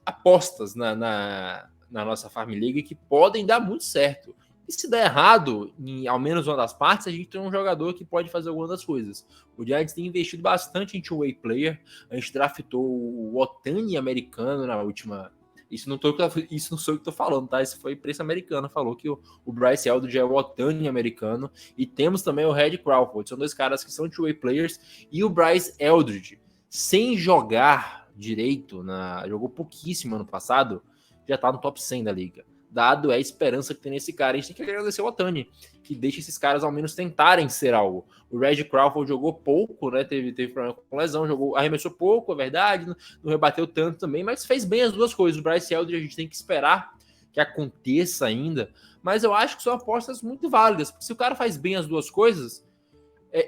apostas na nossa Farm League que podem dar muito certo. E se der errado, em ao menos uma das partes, a gente tem um jogador que pode fazer alguma das coisas. O Giants tem investido bastante em two-way player. A gente draftou o Ohtani americano na última... Isso não sou eu que tô falando, tá? Isso foi imprensa americana. Falou que o Bryce Eldridge é o Ohtani americano. E temos também o Red Crawford. São 2 caras que são two-way players. E o Bryce Eldridge, sem jogar direito, jogou pouquíssimo ano passado, já tá no top 100 da liga. Dado a esperança que tem nesse cara, a gente tem que agradecer o Ohtani, que deixa esses caras ao menos tentarem ser algo. O Red Crawford jogou pouco, né? Teve problema com lesão, arremessou pouco, é verdade, não rebateu tanto também, mas fez bem as duas coisas. O Bryce Eldridge a gente tem que esperar que aconteça ainda, mas eu acho que são apostas muito válidas, porque se o cara faz bem as duas coisas,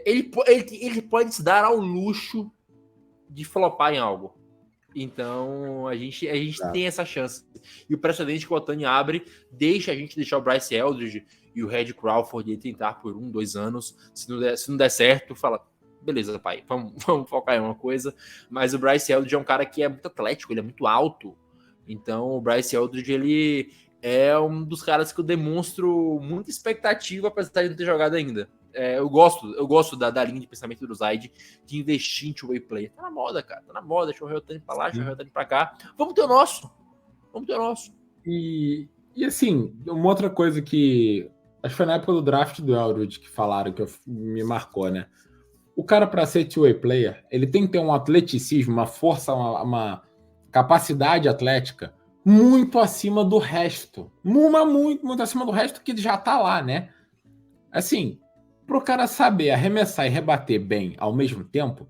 ele pode se dar ao luxo de flopar em algo. Então, a gente tem essa chance. E o precedente que o Otani abre deixa a gente deixar o Bryce Eldridge e o Red Crawford tentar por 1-2 anos. Se não der certo, fala, beleza, pai, vamos focar em uma coisa. Mas o Bryce Eldridge é um cara que é muito atlético, ele é muito alto. Então, o Bryce Eldridge, ele é um dos caras que eu demonstro muita expectativa, apesar de não ter jogado ainda. Eu gosto da linha de pensamento do Zaid de investir em two-way player. Tá na moda, cara. Tá na moda. Deixa eu ver o Otani pra lá, deixa eu ver o Otani pra cá. Vamos ter o nosso. E assim, uma outra coisa que... Acho que foi na época do draft do Eldridge que falaram, que me marcou, né? O cara, para ser two-way player, ele tem que ter um atleticismo, uma força, uma capacidade atlética muito acima do resto. Muito acima do resto que já tá lá, né? Assim, pro cara saber arremessar e rebater bem ao mesmo tempo,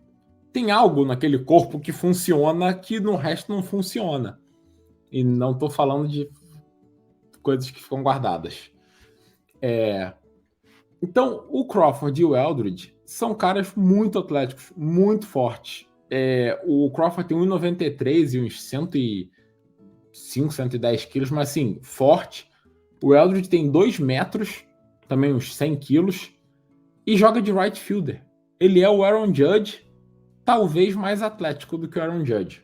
tem algo naquele corpo que funciona que no resto não funciona. E não tô falando de coisas que ficam guardadas. Então, o Crawford e o Eldridge são caras muito atléticos, muito fortes. O Crawford tem 1,93 e uns 105, 110 quilos, mas assim, forte. O Eldridge tem 2 metros, também uns 100 quilos, e joga de right fielder. Ele é o Aaron Judge, talvez mais atlético do que o Aaron Judge.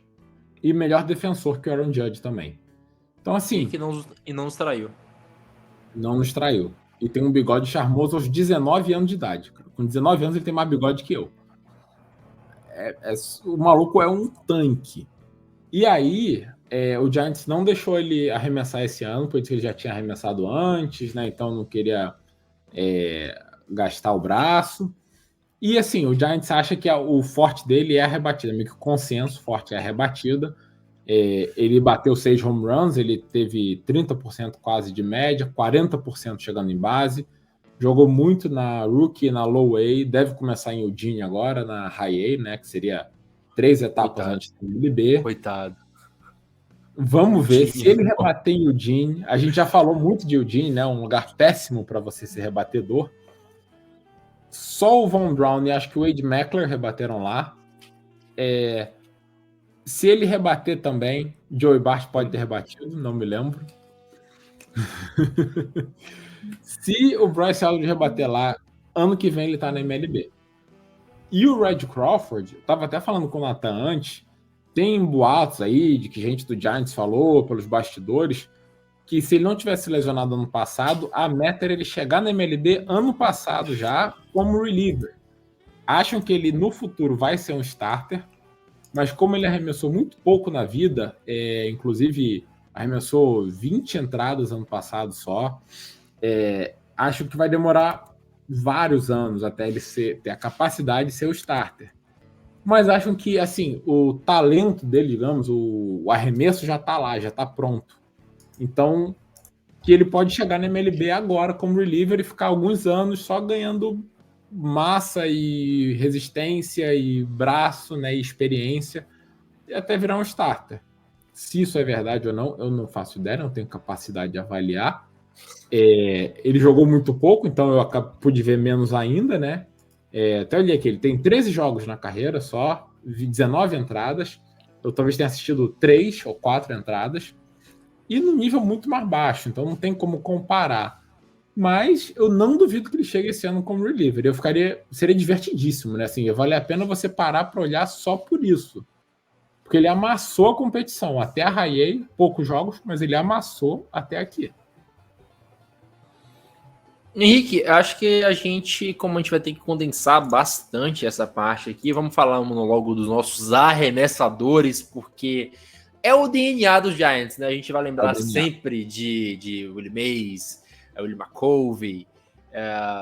E melhor defensor que o Aaron Judge também. Então, assim... E não nos traiu. Não nos traiu. E tem um bigode charmoso aos 19 anos de idade. Com 19 anos ele tem mais bigode que eu. O maluco é um tanque. E aí, o Giants não deixou ele arremessar esse ano, porque ele já tinha arremessado antes, né? Então não queria gastar o braço. E assim, o Giants acha que o forte dele é a rebatida, meio que o consenso forte é a rebatida. Ele bateu 6 home runs, ele teve 30% quase de média, 40% chegando em base, jogou muito na rookie, na low A, deve começar em Eugene agora, na high A, né, que seria 3 etapas antes do MLB. Coitado. Vamos ver se ele rebater em Eugene. A gente já falou muito de Eugene, né, um lugar péssimo para você ser rebatedor. Só o Von Braun e acho que o Wade Meckler rebateram lá. Se ele rebater também, Joey Bart pode ter rebatido, não me lembro. Se o Bryce Eldridge rebater lá, ano que vem ele tá na MLB. E o Red Crawford, eu tava até falando com o Nathan antes, tem boatos aí de que gente do Giants falou pelos bastidores que se ele não tivesse lesionado ano passado, a meta era ele chegar na MLB ano passado já como reliever. Acham que ele no futuro vai ser um starter, mas como ele arremessou muito pouco na vida, inclusive arremessou 20 entradas ano passado só, acho que vai demorar vários anos até ele ter a capacidade de ser o starter. Mas acham que assim, o talento dele, digamos, o arremesso já está lá, já está pronto. Então, que ele pode chegar na MLB agora como reliever e ficar alguns anos só ganhando massa e resistência e braço, né, e experiência, e até virar um starter. Se isso é verdade ou não, eu não faço ideia, não tenho capacidade de avaliar. Ele jogou muito pouco, então eu pude ver menos ainda, né? Até olhei aqui, ele tem 13 jogos na carreira só, 19 entradas. Eu talvez tenha assistido 3 ou 4 entradas. E no nível muito mais baixo, então não tem como comparar. Mas eu não duvido que ele chegue esse ano como reliever. Seria divertidíssimo, né? Assim, vale a pena você parar para olhar só por isso. Porque ele amassou a competição até a high A, poucos jogos, mas ele amassou até aqui. Henrique, acho que como a gente vai ter que condensar bastante essa parte aqui, vamos falar um monólogo dos nossos arremessadores, porque é o DNA dos Giants, né? A gente vai lembrar sempre de Willie Mays, Willie McCovey,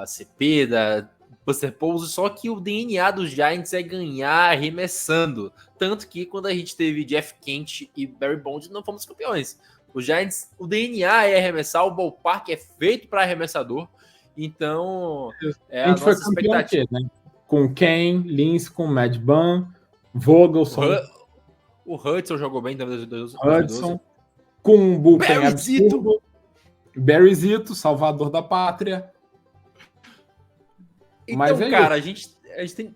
Cepeda, Buster Posey, só que o DNA dos Giants é ganhar arremessando. Tanto que quando a gente teve Jeff Kent e Barry Bonds, não fomos campeões. Os Giants, o DNA é arremessar, o ballpark é feito para arremessador. Então, a gente foi campeão aqui, né? Com Ken, Lince, com Mad Bum, Vogelson. O Hudson jogou bem também. Hudson. com um bullpen Barryzito. absurdo. Barryzito, salvador da pátria. Então, Mas é cara, a gente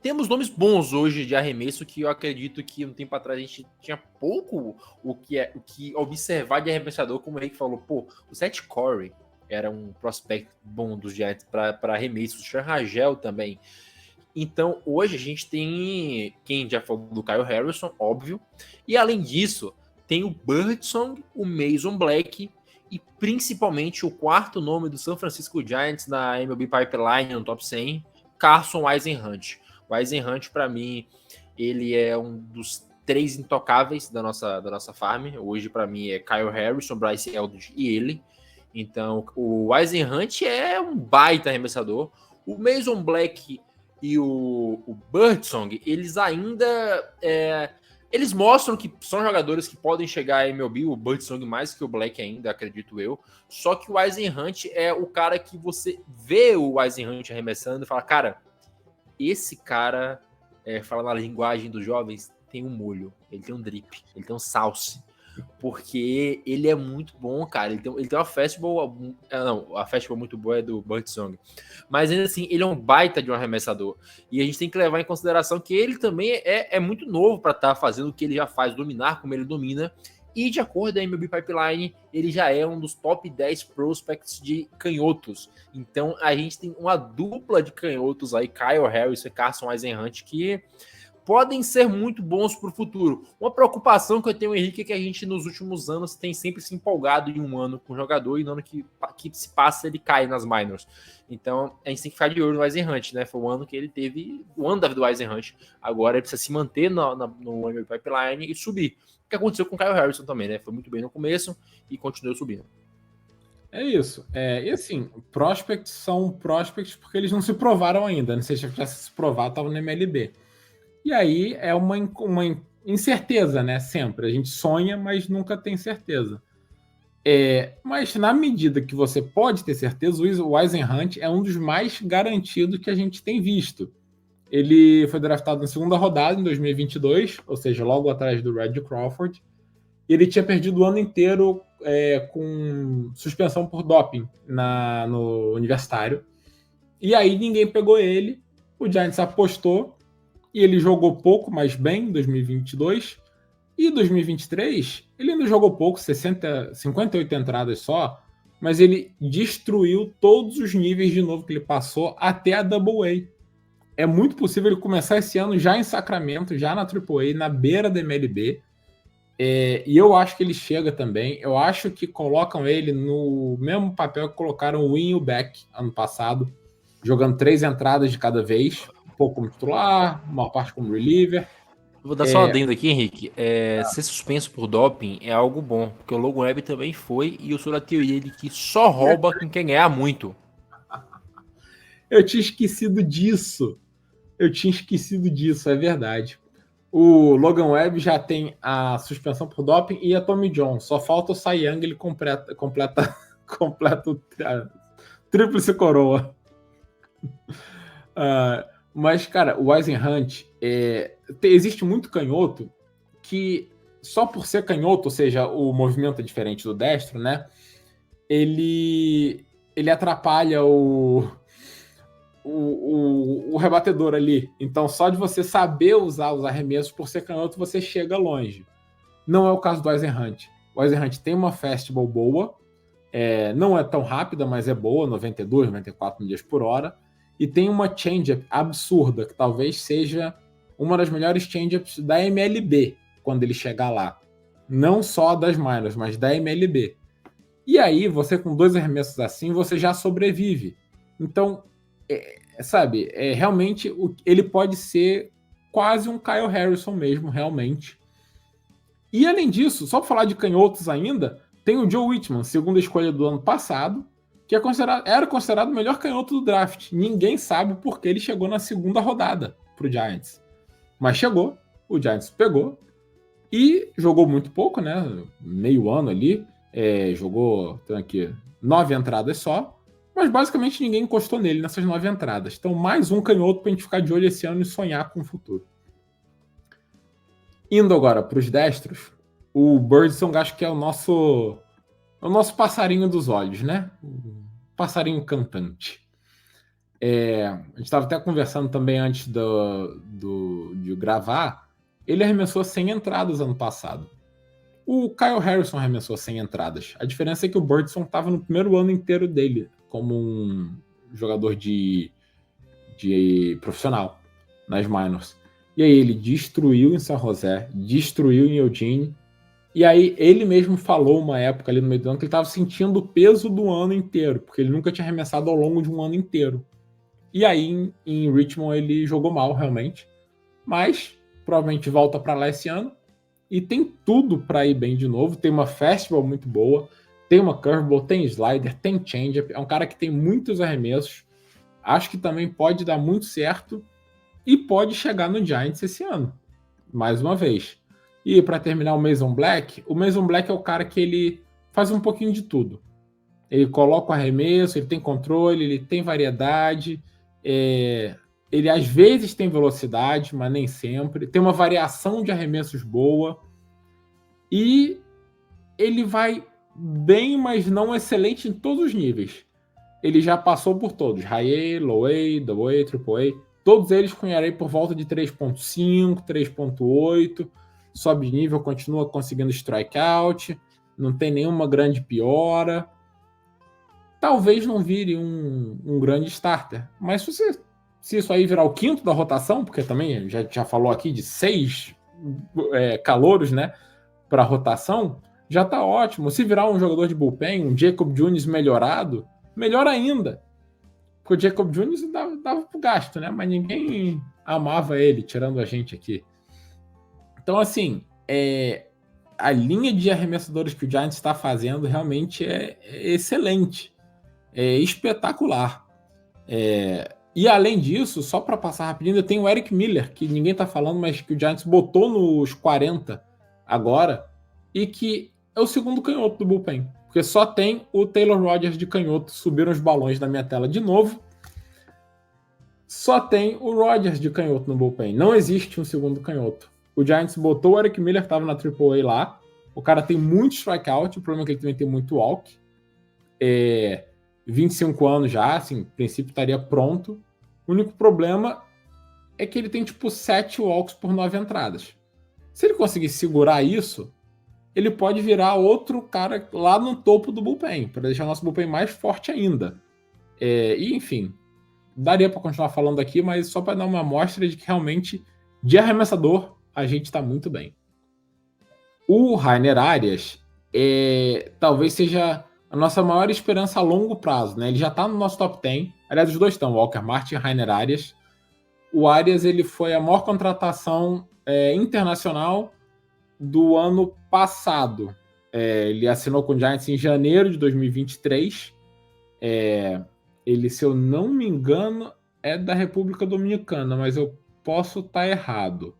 temos nomes bons hoje de arremesso que eu acredito que um tempo atrás a gente tinha pouco o que observar de arremessador, como o Henrique falou. Pô, o Seth Curry era um prospect bom dos Giants para arremesso, o Sean Ragel também. Então, hoje a gente tem quem já falou do Kyle Harrison, óbvio, e além disso, tem o Birdsong, o Mason Black e principalmente o quarto nome do San Francisco Giants na MLB Pipeline no top 100, Carson Whisenhunt. O Whisenhunt, para mim, ele é um dos 3 intocáveis da nossa farm. Hoje, para mim, é Kyle Harrison, Bryce Eldridge e ele. Então, o Whisenhunt é um baita arremessador. O Mason Black e o Birdsong, eles ainda... eles mostram que são jogadores que podem chegar a MLB, o Birdsong mais que o Black ainda, acredito eu. Só que o Whisenhunt é o cara que você vê o Whisenhunt arremessando e fala, cara, esse cara, falando na linguagem dos jovens, tem um molho, ele tem um drip, ele tem um sauce. Porque ele é muito bom, cara. Ele tem uma fastball... Não, a fastball muito boa é do Birdsong. Mas ainda assim, ele é um baita de um arremessador. E a gente tem que levar em consideração que ele também é muito novo para estar fazendo o que ele já faz, dominar como ele domina. E de acordo com a MLB Pipeline, ele já é um dos top 10 prospects de canhotos. Então a gente tem uma dupla de canhotos aí, Kyle Harris e Carson Whisenhunt, que podem ser muito bons para o futuro. Uma preocupação que eu tenho, Henrique, é que a gente nos últimos anos tem sempre se empolgado em um ano com o jogador e no ano que se passa ele cai nas minors. Então a gente tem que ficar de olho no Whisenhunt, né? Foi o ano que ele teve, o ano do Whisenhunt. Agora ele precisa se manter no MLB Pipeline e subir. O que aconteceu com o Kyle Harrison também, né? Foi muito bem no começo e continuou subindo. É isso. E assim, prospects são prospects porque eles não se provaram ainda. Não sei se já se provar, estavam no MLB. E aí é uma incerteza, né? Sempre. A gente sonha, mas nunca tem certeza. Mas na medida que você pode ter certeza, o Whisenhunt é um dos mais garantidos que a gente tem visto. Ele foi draftado na segunda rodada em 2022, ou seja, logo atrás do Red Crawford. Ele tinha perdido o ano inteiro com suspensão por doping no universitário. E aí ninguém pegou ele. O Giants apostou. E ele jogou pouco, mas bem, em 2022. E em 2023, ele ainda jogou pouco, 58 entradas só, mas ele destruiu todos os níveis de novo que ele passou até a Double-A. É muito possível ele começar esse ano já em Sacramento, já na Triple-A, na beira da MLB. E eu acho que ele chega também. Eu acho que colocam ele no mesmo papel que colocaram o Win e o Beck ano passado, jogando 3 entradas de cada vez. Um pouco como titular, uma parte como reliever. Vou dar só um adendo aqui, Henrique. Ser suspenso por doping é algo bom, porque o Logan Webb também foi, e eu sou da teoria de que só rouba com quem ganhar muito. Eu tinha esquecido disso. É verdade. O Logan Webb já tem a suspensão por doping e a Tommy John. Só falta o Cy Young, ele completa o tríplice coroa. Mas, cara, o Whisenhunt, existe muito canhoto que, só por ser canhoto, ou seja, o movimento é diferente do destro, né? Ele atrapalha o rebatedor ali. Então, só de você saber usar os arremessos por ser canhoto, você chega longe. Não é o caso do Whisenhunt. O Whisenhunt tem uma fastball boa, não é tão rápida, mas é boa, 92, 94 milhas por hora. E tem uma change-up absurda, que talvez seja uma das melhores change-ups da MLB, quando ele chegar lá. Não só das minors, mas da MLB. E aí, você com 2 arremessos assim, você já sobrevive. Então, realmente, ele pode ser quase um Kyle Harrison mesmo, realmente. E além disso, só para falar de canhotos ainda, tem o Joe Whitman, segunda escolha do ano passado, que era considerado o melhor canhoto do draft. Ninguém sabe por que ele chegou na segunda rodada pro Giants. Mas chegou, o Giants pegou e jogou muito pouco, né? Meio ano ali. Jogou, tem aqui, 9 entradas só, mas basicamente ninguém encostou nele nessas 9 entradas. Então, mais um canhoto pra gente ficar de olho esse ano e sonhar com o futuro. Indo agora para os destros, o Birdsong acho que é o nosso passarinho dos olhos, né? O passarinho cantante. A gente estava até conversando também antes de gravar. Ele arremessou 100 entradas ano passado. O Kyle Harrison arremessou 100 entradas. A diferença é que o Birdsong estava no primeiro ano inteiro dele como um jogador de profissional nas minors. E aí ele destruiu em San José, destruiu em Eugene. E aí ele mesmo falou uma época ali no meio do ano que ele estava sentindo o peso do ano inteiro, porque ele nunca tinha arremessado ao longo de um ano inteiro. E aí em Richmond ele jogou mal realmente, mas provavelmente volta para lá esse ano e tem tudo para ir bem de novo. Tem uma fastball muito boa, tem uma curveball, tem slider, tem changeup. É um cara que tem muitos arremessos. Acho que também pode dar muito certo e pode chegar no Giants esse ano, mais uma vez. E para terminar, o Mason Black é o cara que ele faz um pouquinho de tudo. Ele coloca o arremesso, ele tem controle, ele tem variedade, ele às vezes tem velocidade, mas nem sempre. Tem uma variação de arremessos boa. E ele vai bem, mas não excelente em todos os níveis. Ele já passou por todos. High A, Low A, Double A, Triple A. Todos eles com ERA por volta de 3.5, 3.8. Sobe de nível, continua conseguindo strikeout. Não tem nenhuma grande piora. Talvez não vire um grande starter. Mas se isso aí virar o quinto da rotação, porque também já falou aqui de 6 calouros, né, para rotação, já tá ótimo. Se virar um jogador de bullpen, um Jacob Junis melhorado, melhor ainda. Porque o Jacob Junis dava pro gasto, né? Mas ninguém amava ele, tirando a gente aqui. Então, assim, a linha de arremessadores que o Giants está fazendo realmente é excelente. É espetacular. E além disso, só para passar rapidinho, ainda tem o Eric Miller, que ninguém tá falando, mas que o Giants botou nos 40 agora, e que é o segundo canhoto do bullpen. Porque só tem o Taylor Rogers de canhoto. Subiram os balões na minha tela de novo. Só tem o Rogers de canhoto no bullpen. Não existe um segundo canhoto. O Giants botou o Eric Miller, que estava na AAA lá. O cara tem muito strikeout. O problema é que ele também tem muito walk. 25 anos já, assim, em princípio estaria pronto. O único problema é que ele tem, 7 walks por 9 entradas. Se ele conseguir segurar isso, ele pode virar outro cara lá no topo do bullpen, para deixar o nosso bullpen mais forte ainda. E, enfim, daria para continuar falando aqui, mas só para dar uma amostra de que realmente, de arremessador, a gente está muito bem. O Rainer Arias talvez seja a nossa maior esperança a longo prazo, né? Ele já está no nosso top 10. Aliás, os dois estão, Walker Martin e Rainer Arias. O Arias ele foi a maior contratação internacional do ano passado. Ele assinou com o Giants em janeiro de 2023. Ele, se eu não me engano, é da República Dominicana, mas eu posso estar errado.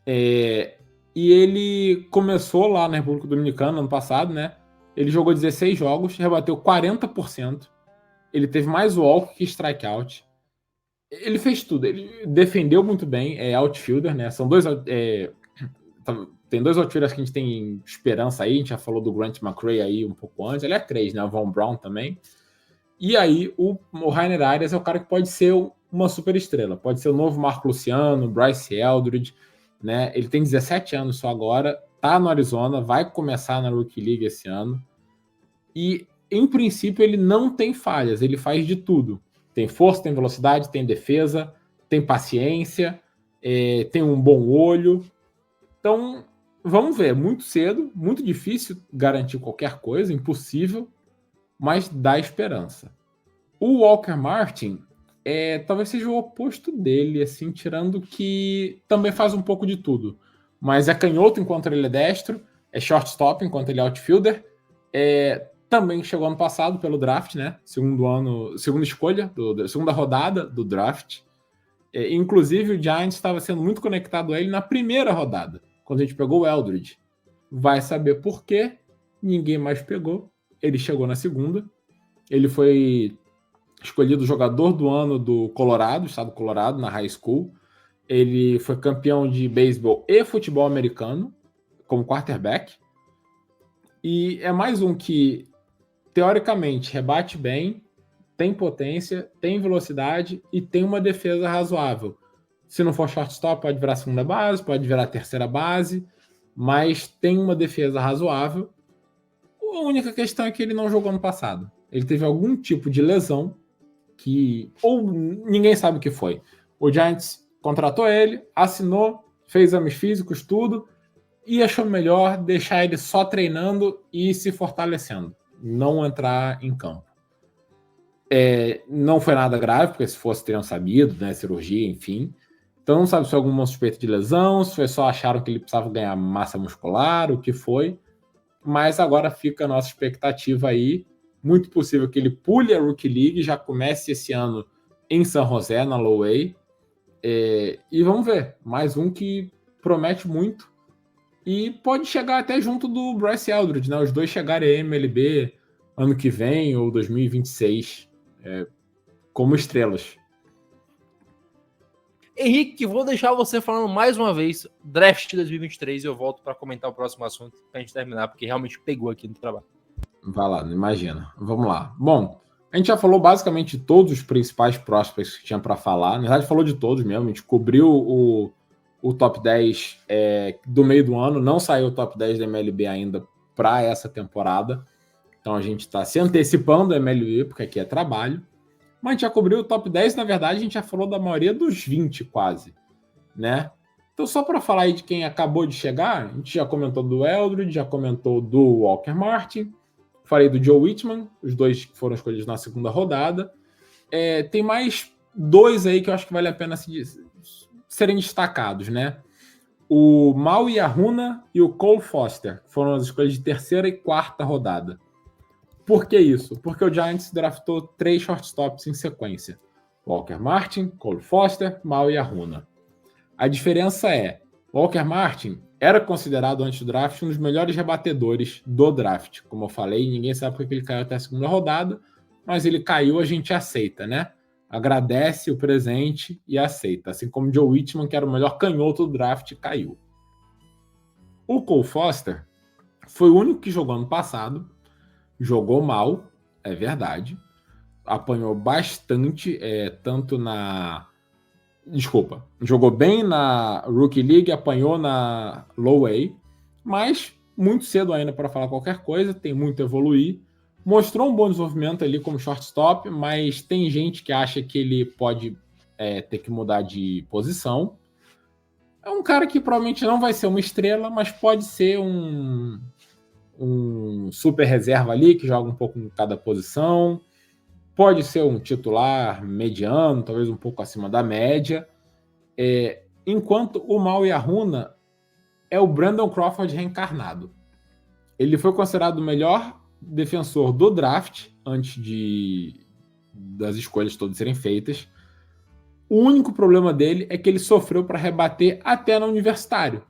E ele começou lá na República Dominicana ano passado, né? Ele jogou 16 jogos, rebateu 40%. Ele teve mais walk que strikeout. Ele fez tudo. Ele defendeu muito bem, outfielder, né? São dois... tem dois outfielders que a gente tem esperança aí. A gente já falou do Grant McRae aí um pouco antes. Ele é 3, né? O Von Brown também. E aí, o Rainer Arias é o cara que pode ser uma super estrela. Pode ser o novo Marco Luciano, Bryce Eldridge, né? Ele tem 17 anos só agora. Tá no Arizona, vai começar na Rookie League esse ano. E, em princípio, ele não tem falhas. Ele faz de tudo. Tem força, tem velocidade, tem defesa, tem paciência, tem um bom olho. Então, vamos ver. Muito cedo, muito difícil garantir qualquer coisa, impossível, mas dá esperança. O Walker Martin talvez seja o oposto dele, assim, tirando que também faz um pouco de tudo. Mas é canhoto enquanto ele é destro, é shortstop enquanto ele é outfielder, também chegou ano passado pelo draft, né? Segunda escolha, segunda rodada do draft. Inclusive, o Giants estava sendo muito conectado a ele na primeira rodada, quando a gente pegou o Eldridge. Vai saber por quê, ninguém mais pegou. Ele chegou na segunda. Ele foi escolhido jogador do ano do Colorado, estado do Colorado, na high school. Ele foi campeão de beisebol e futebol americano como quarterback. E é mais um que, teoricamente, rebate bem, tem potência, tem velocidade e tem uma defesa razoável. Se não for shortstop, pode virar segunda base, pode virar terceira base, mas tem uma defesa razoável. A única questão é que ele não jogou no passado. Ele teve algum tipo de lesão ou ninguém sabe o que foi. O Giants contratou ele, assinou, fez exames físicos, tudo, e achou melhor deixar ele só treinando e se fortalecendo, não entrar em campo. Não foi nada grave, porque se fosse teriam sabido, né, cirurgia, enfim. Então não sabe se foi alguma suspeita de lesão, se foi só acharam que ele precisava ganhar massa muscular, o que foi. Mas agora fica a nossa expectativa aí. Muito possível que ele pule a Rookie League, já comece esse ano em San José, na Low A. E vamos ver, mais um que promete muito e pode chegar até junto do Bryce Eldridge, né? Os dois chegarem a MLB ano que vem ou 2026 como estrelas. Henrique, vou deixar você falando mais uma vez draft 2023 e eu volto para comentar o próximo assunto para a gente terminar, porque realmente pegou aqui no trabalho. Vai lá, imagina. Vamos lá. Bom, a gente já falou basicamente todos os principais prospects que tinha para falar. Na verdade, falou de todos mesmo. A gente cobriu o top 10 do meio do ano. Não saiu o top 10 da MLB ainda para essa temporada. Então a gente está se antecipando a MLB, porque aqui é trabalho. Mas a gente já cobriu o top 10. Na verdade, a gente já falou da maioria dos 20 quase, né? Então, só para falar aí de quem acabou de chegar, a gente já comentou do Eldridge, já comentou do Walker Martin. Falei do Joe Whitman, os dois que foram escolhidos na segunda rodada. Tem mais dois aí que eu acho que vale a pena serem destacados, né? O Maui Ahuna e o Cole Foster, que foram as escolhas de terceira e quarta rodada. Por que isso? Porque o Giants draftou 3 shortstops em sequência. Walker Martin, Cole Foster, Maui Ahuna. A diferença Walker Martin era considerado antes do draft um dos melhores rebatedores do draft. Como eu falei, ninguém sabe porque ele caiu até a segunda rodada, mas ele caiu, a gente aceita, né? Agradece o presente e aceita. Assim como Joe Whitman, que era o melhor canhoto do draft, caiu. O Cole Foster foi o único que jogou ano passado, jogou mal, é verdade, apanhou bastante, jogou bem na Rookie League, apanhou na Low A, mas muito cedo ainda para falar qualquer coisa, tem muito a evoluir. Mostrou um bom desenvolvimento ali como shortstop, mas tem gente que acha que ele pode ter que mudar de posição. É um cara que provavelmente não vai ser uma estrela, mas pode ser um super reserva ali, que joga um pouco em cada posição. Pode ser um titular mediano, talvez um pouco acima da média. Enquanto o Maui Ahuna é o Brandon Crawford reencarnado. Ele foi considerado o melhor defensor do draft antes das escolhas todas serem feitas. O único problema dele é que ele sofreu para rebater até no universitário.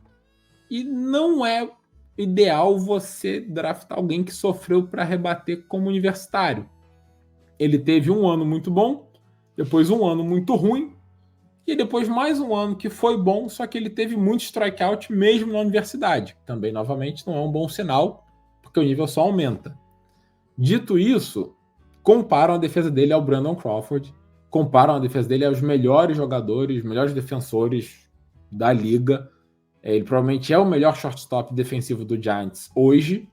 E não é ideal você draftar alguém que sofreu para rebater como universitário. Ele teve um ano muito bom, depois um ano muito ruim, e depois mais um ano que foi bom, só que ele teve muito strikeout mesmo na universidade. Também, novamente, não é um bom sinal, porque o nível só aumenta. Dito isso, comparam a defesa dele ao Brandon Crawford, comparam a defesa dele aos melhores jogadores, melhores defensores da liga. Ele provavelmente é o melhor shortstop defensivo do Giants hoje.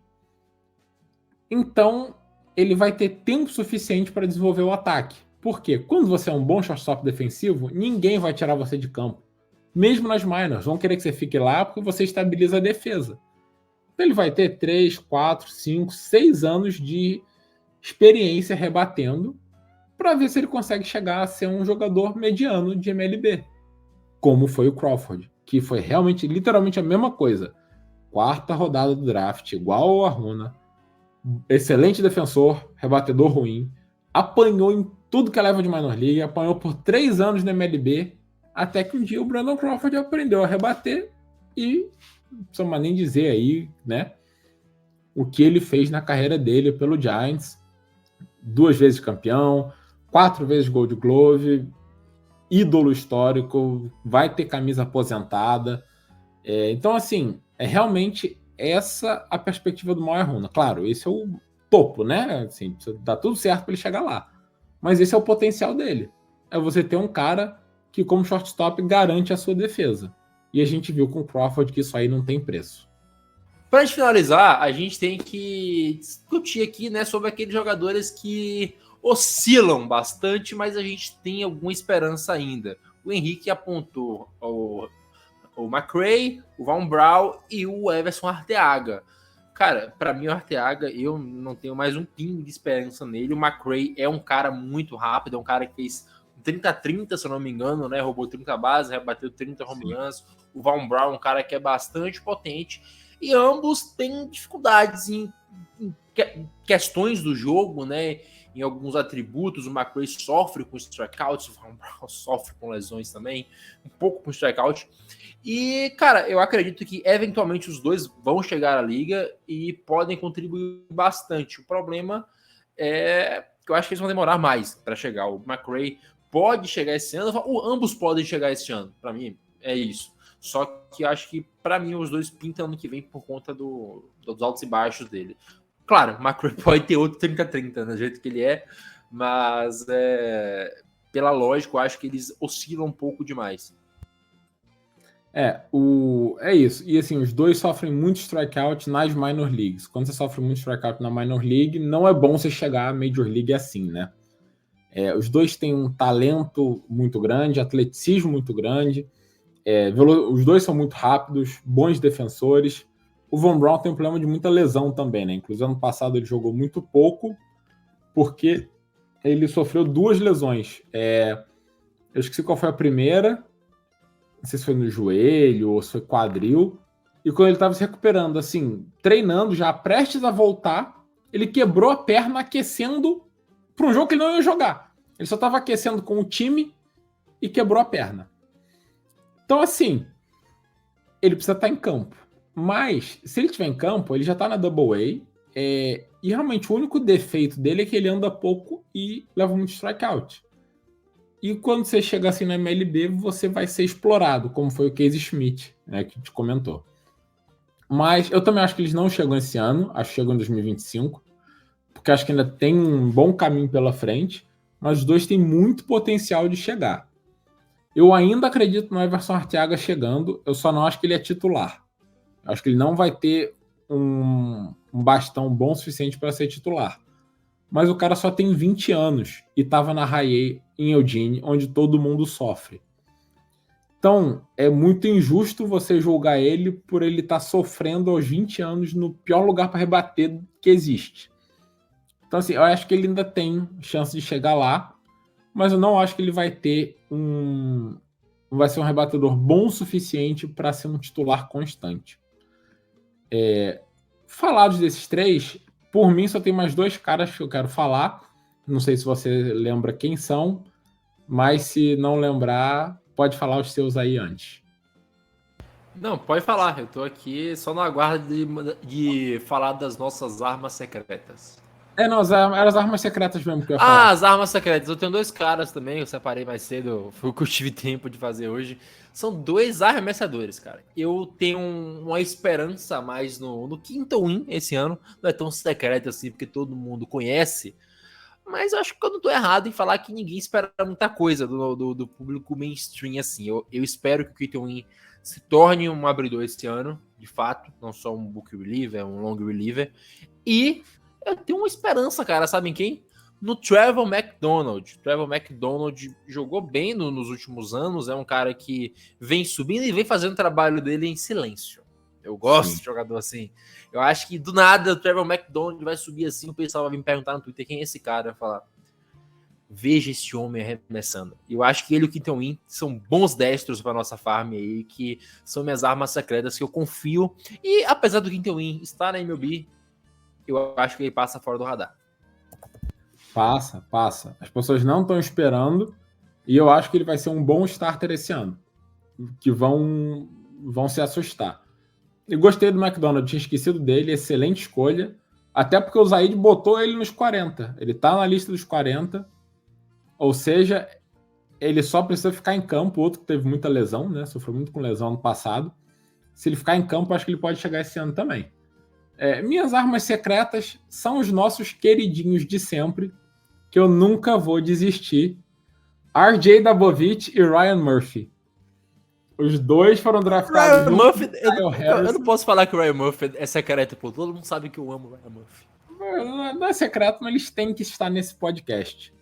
Então, ele vai ter tempo suficiente para desenvolver o ataque. Por quê? Quando você é um bom shortstop defensivo, ninguém vai tirar você de campo. Mesmo nas minors, vão querer que você fique lá porque você estabiliza a defesa. Então, ele vai ter 3, 4, 5, 6 anos de experiência rebatendo para ver se ele consegue chegar a ser um jogador mediano de MLB, como foi o Crawford, que foi realmente, literalmente a mesma coisa. Quarta rodada do draft, igual ao Ahuna, excelente defensor, rebatedor ruim, apanhou em tudo que é leva de minor league, apanhou por 3 anos na MLB, até que um dia o Brandon Crawford aprendeu a rebater e não precisa mais nem dizer aí, né, o que ele fez na carreira dele pelo Giants. 2 vezes campeão, 4 vezes Gold Glove, ídolo histórico, vai ter camisa aposentada. Então, assim, realmente essa a perspectiva do Moer Runa. Claro, esse é o topo, né? Assim, dá tudo certo para ele chegar lá. Mas esse é o potencial dele. É você ter um cara que, como shortstop, garante a sua defesa. E a gente viu com o Crawford que isso aí não tem preço. Para a gente finalizar, a gente tem que discutir aqui, né, sobre aqueles jogadores que oscilam bastante, mas a gente tem alguma esperança ainda. O Henrique apontou o McRae, o Von Braun e o Everson Arteaga. Cara, para mim o Arteaga, eu não tenho mais um pingo de esperança nele. O McRae é um cara muito rápido, é um cara que fez 30-30, se eu não me engano, né? Roubou 30 bases, rebateu 30 home runs. O Von Braun é um cara que é bastante potente. E ambos têm dificuldades em questões do jogo, né? Em alguns atributos. O McRae sofre com strikeouts, o Von Braun sofre com lesões também, um pouco com strikeout. E, cara, eu acredito que eventualmente os dois vão chegar à liga e podem contribuir bastante. O problema é que eu acho que eles vão demorar mais para chegar. O McRae pode chegar esse ano, ambos podem chegar esse ano. Para mim, é isso. Só que acho que, para mim, os dois pintam ano que vem por conta dos altos e baixos dele. Claro, o McRae pode ter outro 30-30, né, do jeito que ele é, mas pela lógica, eu acho que eles oscilam um pouco demais. É isso. E assim, os dois sofrem muito strikeout nas minor leagues. Quando você sofre muito strikeout na minor league, não é bom você chegar à major league assim, né? Os dois têm um talento muito grande, atleticismo muito grande. Os dois são muito rápidos, bons defensores. O Von Braun tem um problema de muita lesão também, né? Inclusive, ano passado ele jogou muito pouco, porque ele sofreu 2 lesões. Eu esqueci qual foi a primeira, não sei se foi no joelho ou se foi quadril. E quando ele estava se recuperando, assim, treinando, já prestes a voltar, ele quebrou a perna aquecendo para um jogo que ele não ia jogar. Ele só estava aquecendo com o time e quebrou a perna. Então, assim, ele precisa estar em campo. Mas, se ele estiver em campo, ele já está na Double A. E realmente o único defeito dele é que ele anda pouco e leva muito strikeout. E quando você chega assim na MLB, você vai ser explorado, como foi o Casey Schmidt, né, que te comentou. Mas eu também acho que eles não chegam esse ano, acho que chegam em 2025, porque acho que ainda tem um bom caminho pela frente, mas os dois têm muito potencial de chegar. Eu ainda acredito no Everson Arteaga chegando, eu só não acho que ele é titular. Eu acho que ele não vai ter um bastão bom o suficiente para ser titular. Mas o cara só tem 20 anos e estava na High A em Eugene, onde todo mundo sofre. Então, é muito injusto você julgar ele por ele estar sofrendo aos 20 anos no pior lugar para rebater que existe. Então, assim, eu acho que ele ainda tem chance de chegar lá, mas eu não acho que ele vai ter vai ser um rebatedor bom o suficiente para ser um titular constante. Falados desses 3, por mim só tem mais 2 caras que eu quero falar. Não sei se você lembra quem são, mas se não lembrar, pode falar os seus aí antes. Não, pode falar. Eu tô aqui só no aguardo de falar das nossas armas secretas. Eram as armas secretas mesmo que eu ia falar. As armas secretas. Eu tenho 2 caras também, eu separei mais cedo, foi o que eu tive tempo de fazer hoje. São 2 arremessadores, cara. Eu tenho uma esperança a mais no quinto win esse ano. Não é tão secreto assim, porque todo mundo conhece. Mas eu acho que eu não tô errado em falar que ninguém espera muita coisa do público mainstream assim. Eu espero que o quinto win se torne um abridor esse ano, de fato. Não só um book reliever, um long reliever. E eu tenho uma esperança, cara, sabe em quem? No Trevor McDonald. Trevor McDonald jogou bem nos últimos anos, é um cara que vem subindo e vem fazendo o trabalho dele em silêncio. Eu gosto de jogador assim. Eu acho que do nada o Trevor McDonald vai subir assim, o pessoal vai me perguntar no Twitter quem é esse cara, vai falar, veja esse homem arremessando. Eu acho que ele e o Keaton Winn são bons destros para nossa farm aí, que são minhas armas secretas que eu confio. E apesar do Keaton Winn estar na MLB, eu acho que ele passa fora do radar. Passa. As pessoas não estão esperando e eu acho que ele vai ser um bom starter esse ano. Que vão se assustar. Eu gostei do McDonald, tinha esquecido dele, excelente escolha. Até porque o Zaid botou ele nos 40. Ele tá na lista dos 40. Ou seja, ele só precisa ficar em campo. Outro que teve muita lesão, né? Sofreu muito com lesão no passado. Se ele ficar em campo, acho que ele pode chegar esse ano também. Minhas armas secretas são os nossos queridinhos de sempre, que eu nunca vou desistir. RJ Dabovich e Ryan Murphy. Os dois foram draftados. Ryan Murphy, eu não posso falar que o Ryan Murphy é secreto, pô. Todo mundo sabe que eu amo o Ryan Murphy. Não é secreto, mas eles têm que estar nesse podcast.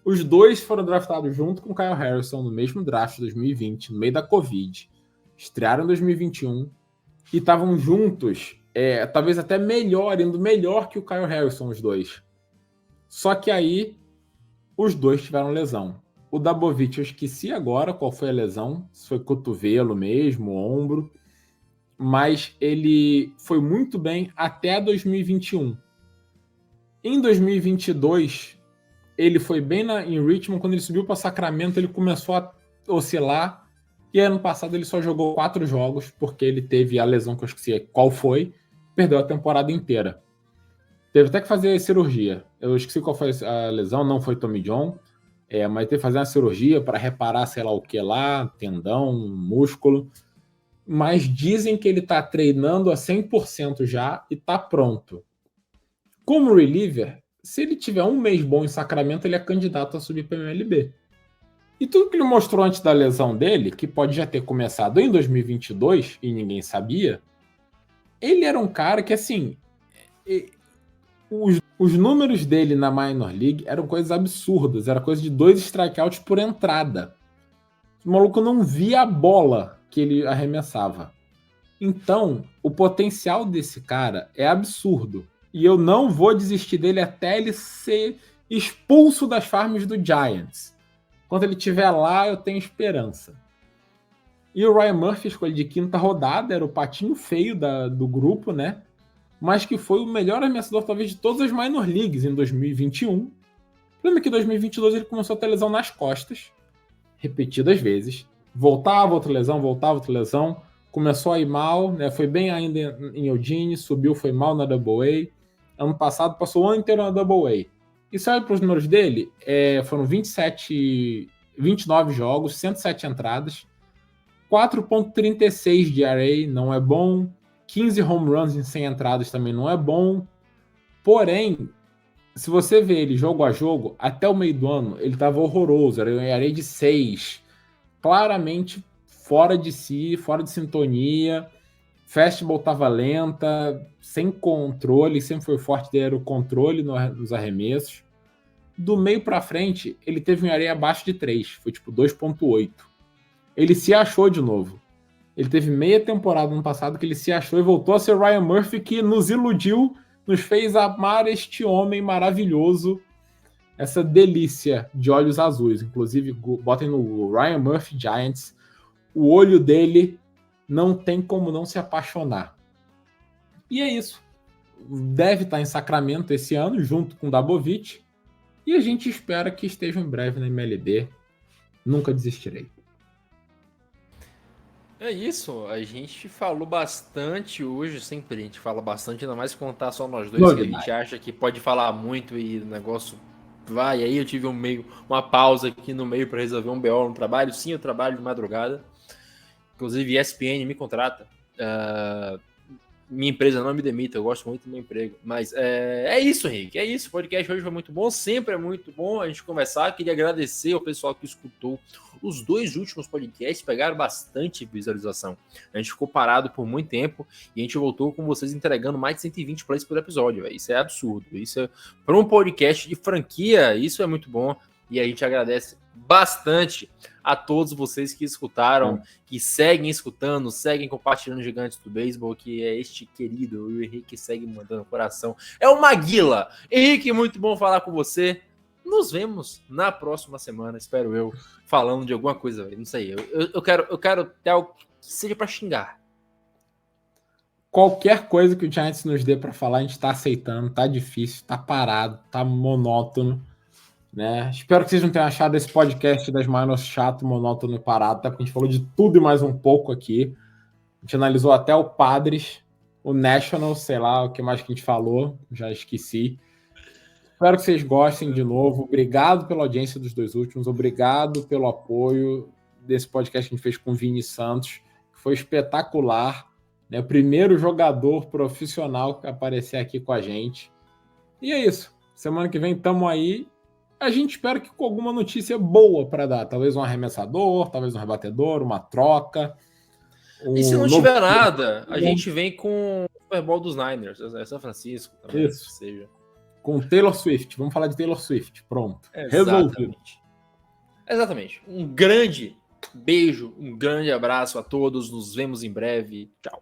Os dois foram draftados junto com o Kyle Harrison no mesmo draft de 2020, no meio da Covid. Estrearam em 2021 e estavam juntos, talvez até indo melhor que o Kyle Harrison, os dois. Só que aí, os dois tiveram lesão. O Dabovich, eu esqueci agora qual foi a lesão, se foi cotovelo mesmo, ombro, mas ele foi muito bem até 2021. Em 2022, ele foi bem em Richmond. Quando ele subiu para Sacramento, ele começou a oscilar. E ano passado ele só jogou 4 jogos, porque ele teve a lesão que eu esqueci qual foi, perdeu a temporada inteira. Teve até que fazer cirurgia. Eu esqueci qual foi a lesão, não foi Tommy John, mas teve que fazer uma cirurgia para reparar sei lá o que lá, tendão, músculo. Mas dizem que ele está treinando a 100% já e está pronto. Como reliever, se ele tiver um mês bom em Sacramento, ele é candidato a subir para a MLB. E tudo que ele mostrou antes da lesão dele, que pode já ter começado em 2022 e ninguém sabia, ele era um cara que, assim, os números dele na Minor League eram coisas absurdas, era coisa de 2 strikeouts por entrada. O maluco não via a bola que ele arremessava. Então, o potencial desse cara é absurdo. E eu não vou desistir dele até ele ser expulso das farms do Giants. Quando ele estiver lá, eu tenho esperança. E o Ryan Murphy, escolha de 5ª rodada, era o patinho feio do grupo, né? Mas que foi o melhor arremessador, talvez, de todas as minor leagues em 2021. Lembra que em 2022 ele começou a ter lesão nas costas, repetidas vezes. Voltava outra lesão. Começou a ir mal, né? Foi bem ainda em Eugene, subiu, foi mal na Double-A. Ano passado passou o ano inteiro na Double-A. E se olha para os números dele, foram 29 jogos, 107 entradas, 4.36 de ERA, não é bom. 15 home runs em 100 entradas também não é bom. Porém, se você vê ele jogo a jogo, até o meio do ano, ele estava horroroso, era um ERA de 6. Claramente fora de si, fora de sintonia. Fastball estava lenta, sem controle, sempre foi forte dele era o controle nos arremessos. Do meio para frente, ele teve um ERA abaixo de 3, foi tipo 2.8. Ele se achou de novo. Ele teve meia temporada no passado que ele se achou e voltou a ser Ryan Murphy, que nos iludiu, nos fez amar este homem maravilhoso, essa delícia de olhos azuis. Inclusive, botem no Ryan Murphy Giants, o olho dele não tem como não se apaixonar. E é isso. Deve estar em Sacramento esse ano, junto com o Dabovich, e a gente espera que esteja em breve na MLB. Nunca desistirei. É isso, a gente falou bastante hoje, sempre a gente fala bastante, ainda mais contar só nós dois, que a gente acha que pode falar muito e o negócio vai. Aí eu tive uma pausa aqui no meio para resolver um BO no trabalho. Sim, eu trabalho de madrugada, inclusive ESPN me contrata. Minha empresa não me demita, eu gosto muito do meu emprego. Mas é isso, Henrique, é isso. O podcast hoje foi muito bom, sempre é muito bom a gente conversar. Queria agradecer ao pessoal que escutou os 2 últimos podcasts, pegaram bastante visualização. A gente ficou parado por muito tempo e a gente voltou com vocês entregando mais de 120 plays por episódio, véio. Isso é absurdo. Isso para um podcast de franquia, isso é muito bom. E a gente agradece bastante a todos vocês que escutaram, que seguem escutando, seguem compartilhando Gigantes do Beisebol, que é este querido, o Henrique segue mandando coração. É o Maguila. Henrique, muito bom falar com você. Nos vemos na próxima semana, espero eu, falando de alguma coisa, não sei. Eu quero até algo que seja para xingar. Qualquer coisa que o Giants nos dê para falar, a gente tá aceitando, tá difícil, tá parado, tá monótono. Né? Espero que vocês não tenham achado esse podcast das minors chato, monótono e parado, tá? Porque a gente falou de tudo e mais um pouco aqui. A gente analisou até o Padres, o National, sei lá o que mais que a gente falou, já esqueci. Espero que vocês gostem de novo. Obrigado pela audiência dos 2 últimos, obrigado pelo apoio desse podcast que a gente fez com o Vini Santos, que foi espetacular. né? O primeiro jogador profissional que aparecer aqui com a gente. E é isso. Semana que vem estamos aí. A gente espera que com alguma notícia boa para dar. Talvez um arremessador, talvez um rebatedor, uma troca. E se não novo... tiver nada, a gente vem com o Super Bowl dos Niners, é São Francisco também. Isso. Seja. Com Taylor Swift. Vamos falar de Taylor Swift. Pronto. Exatamente. Resolvido. Exatamente. Um grande beijo, um grande abraço a todos. Nos vemos em breve. Tchau.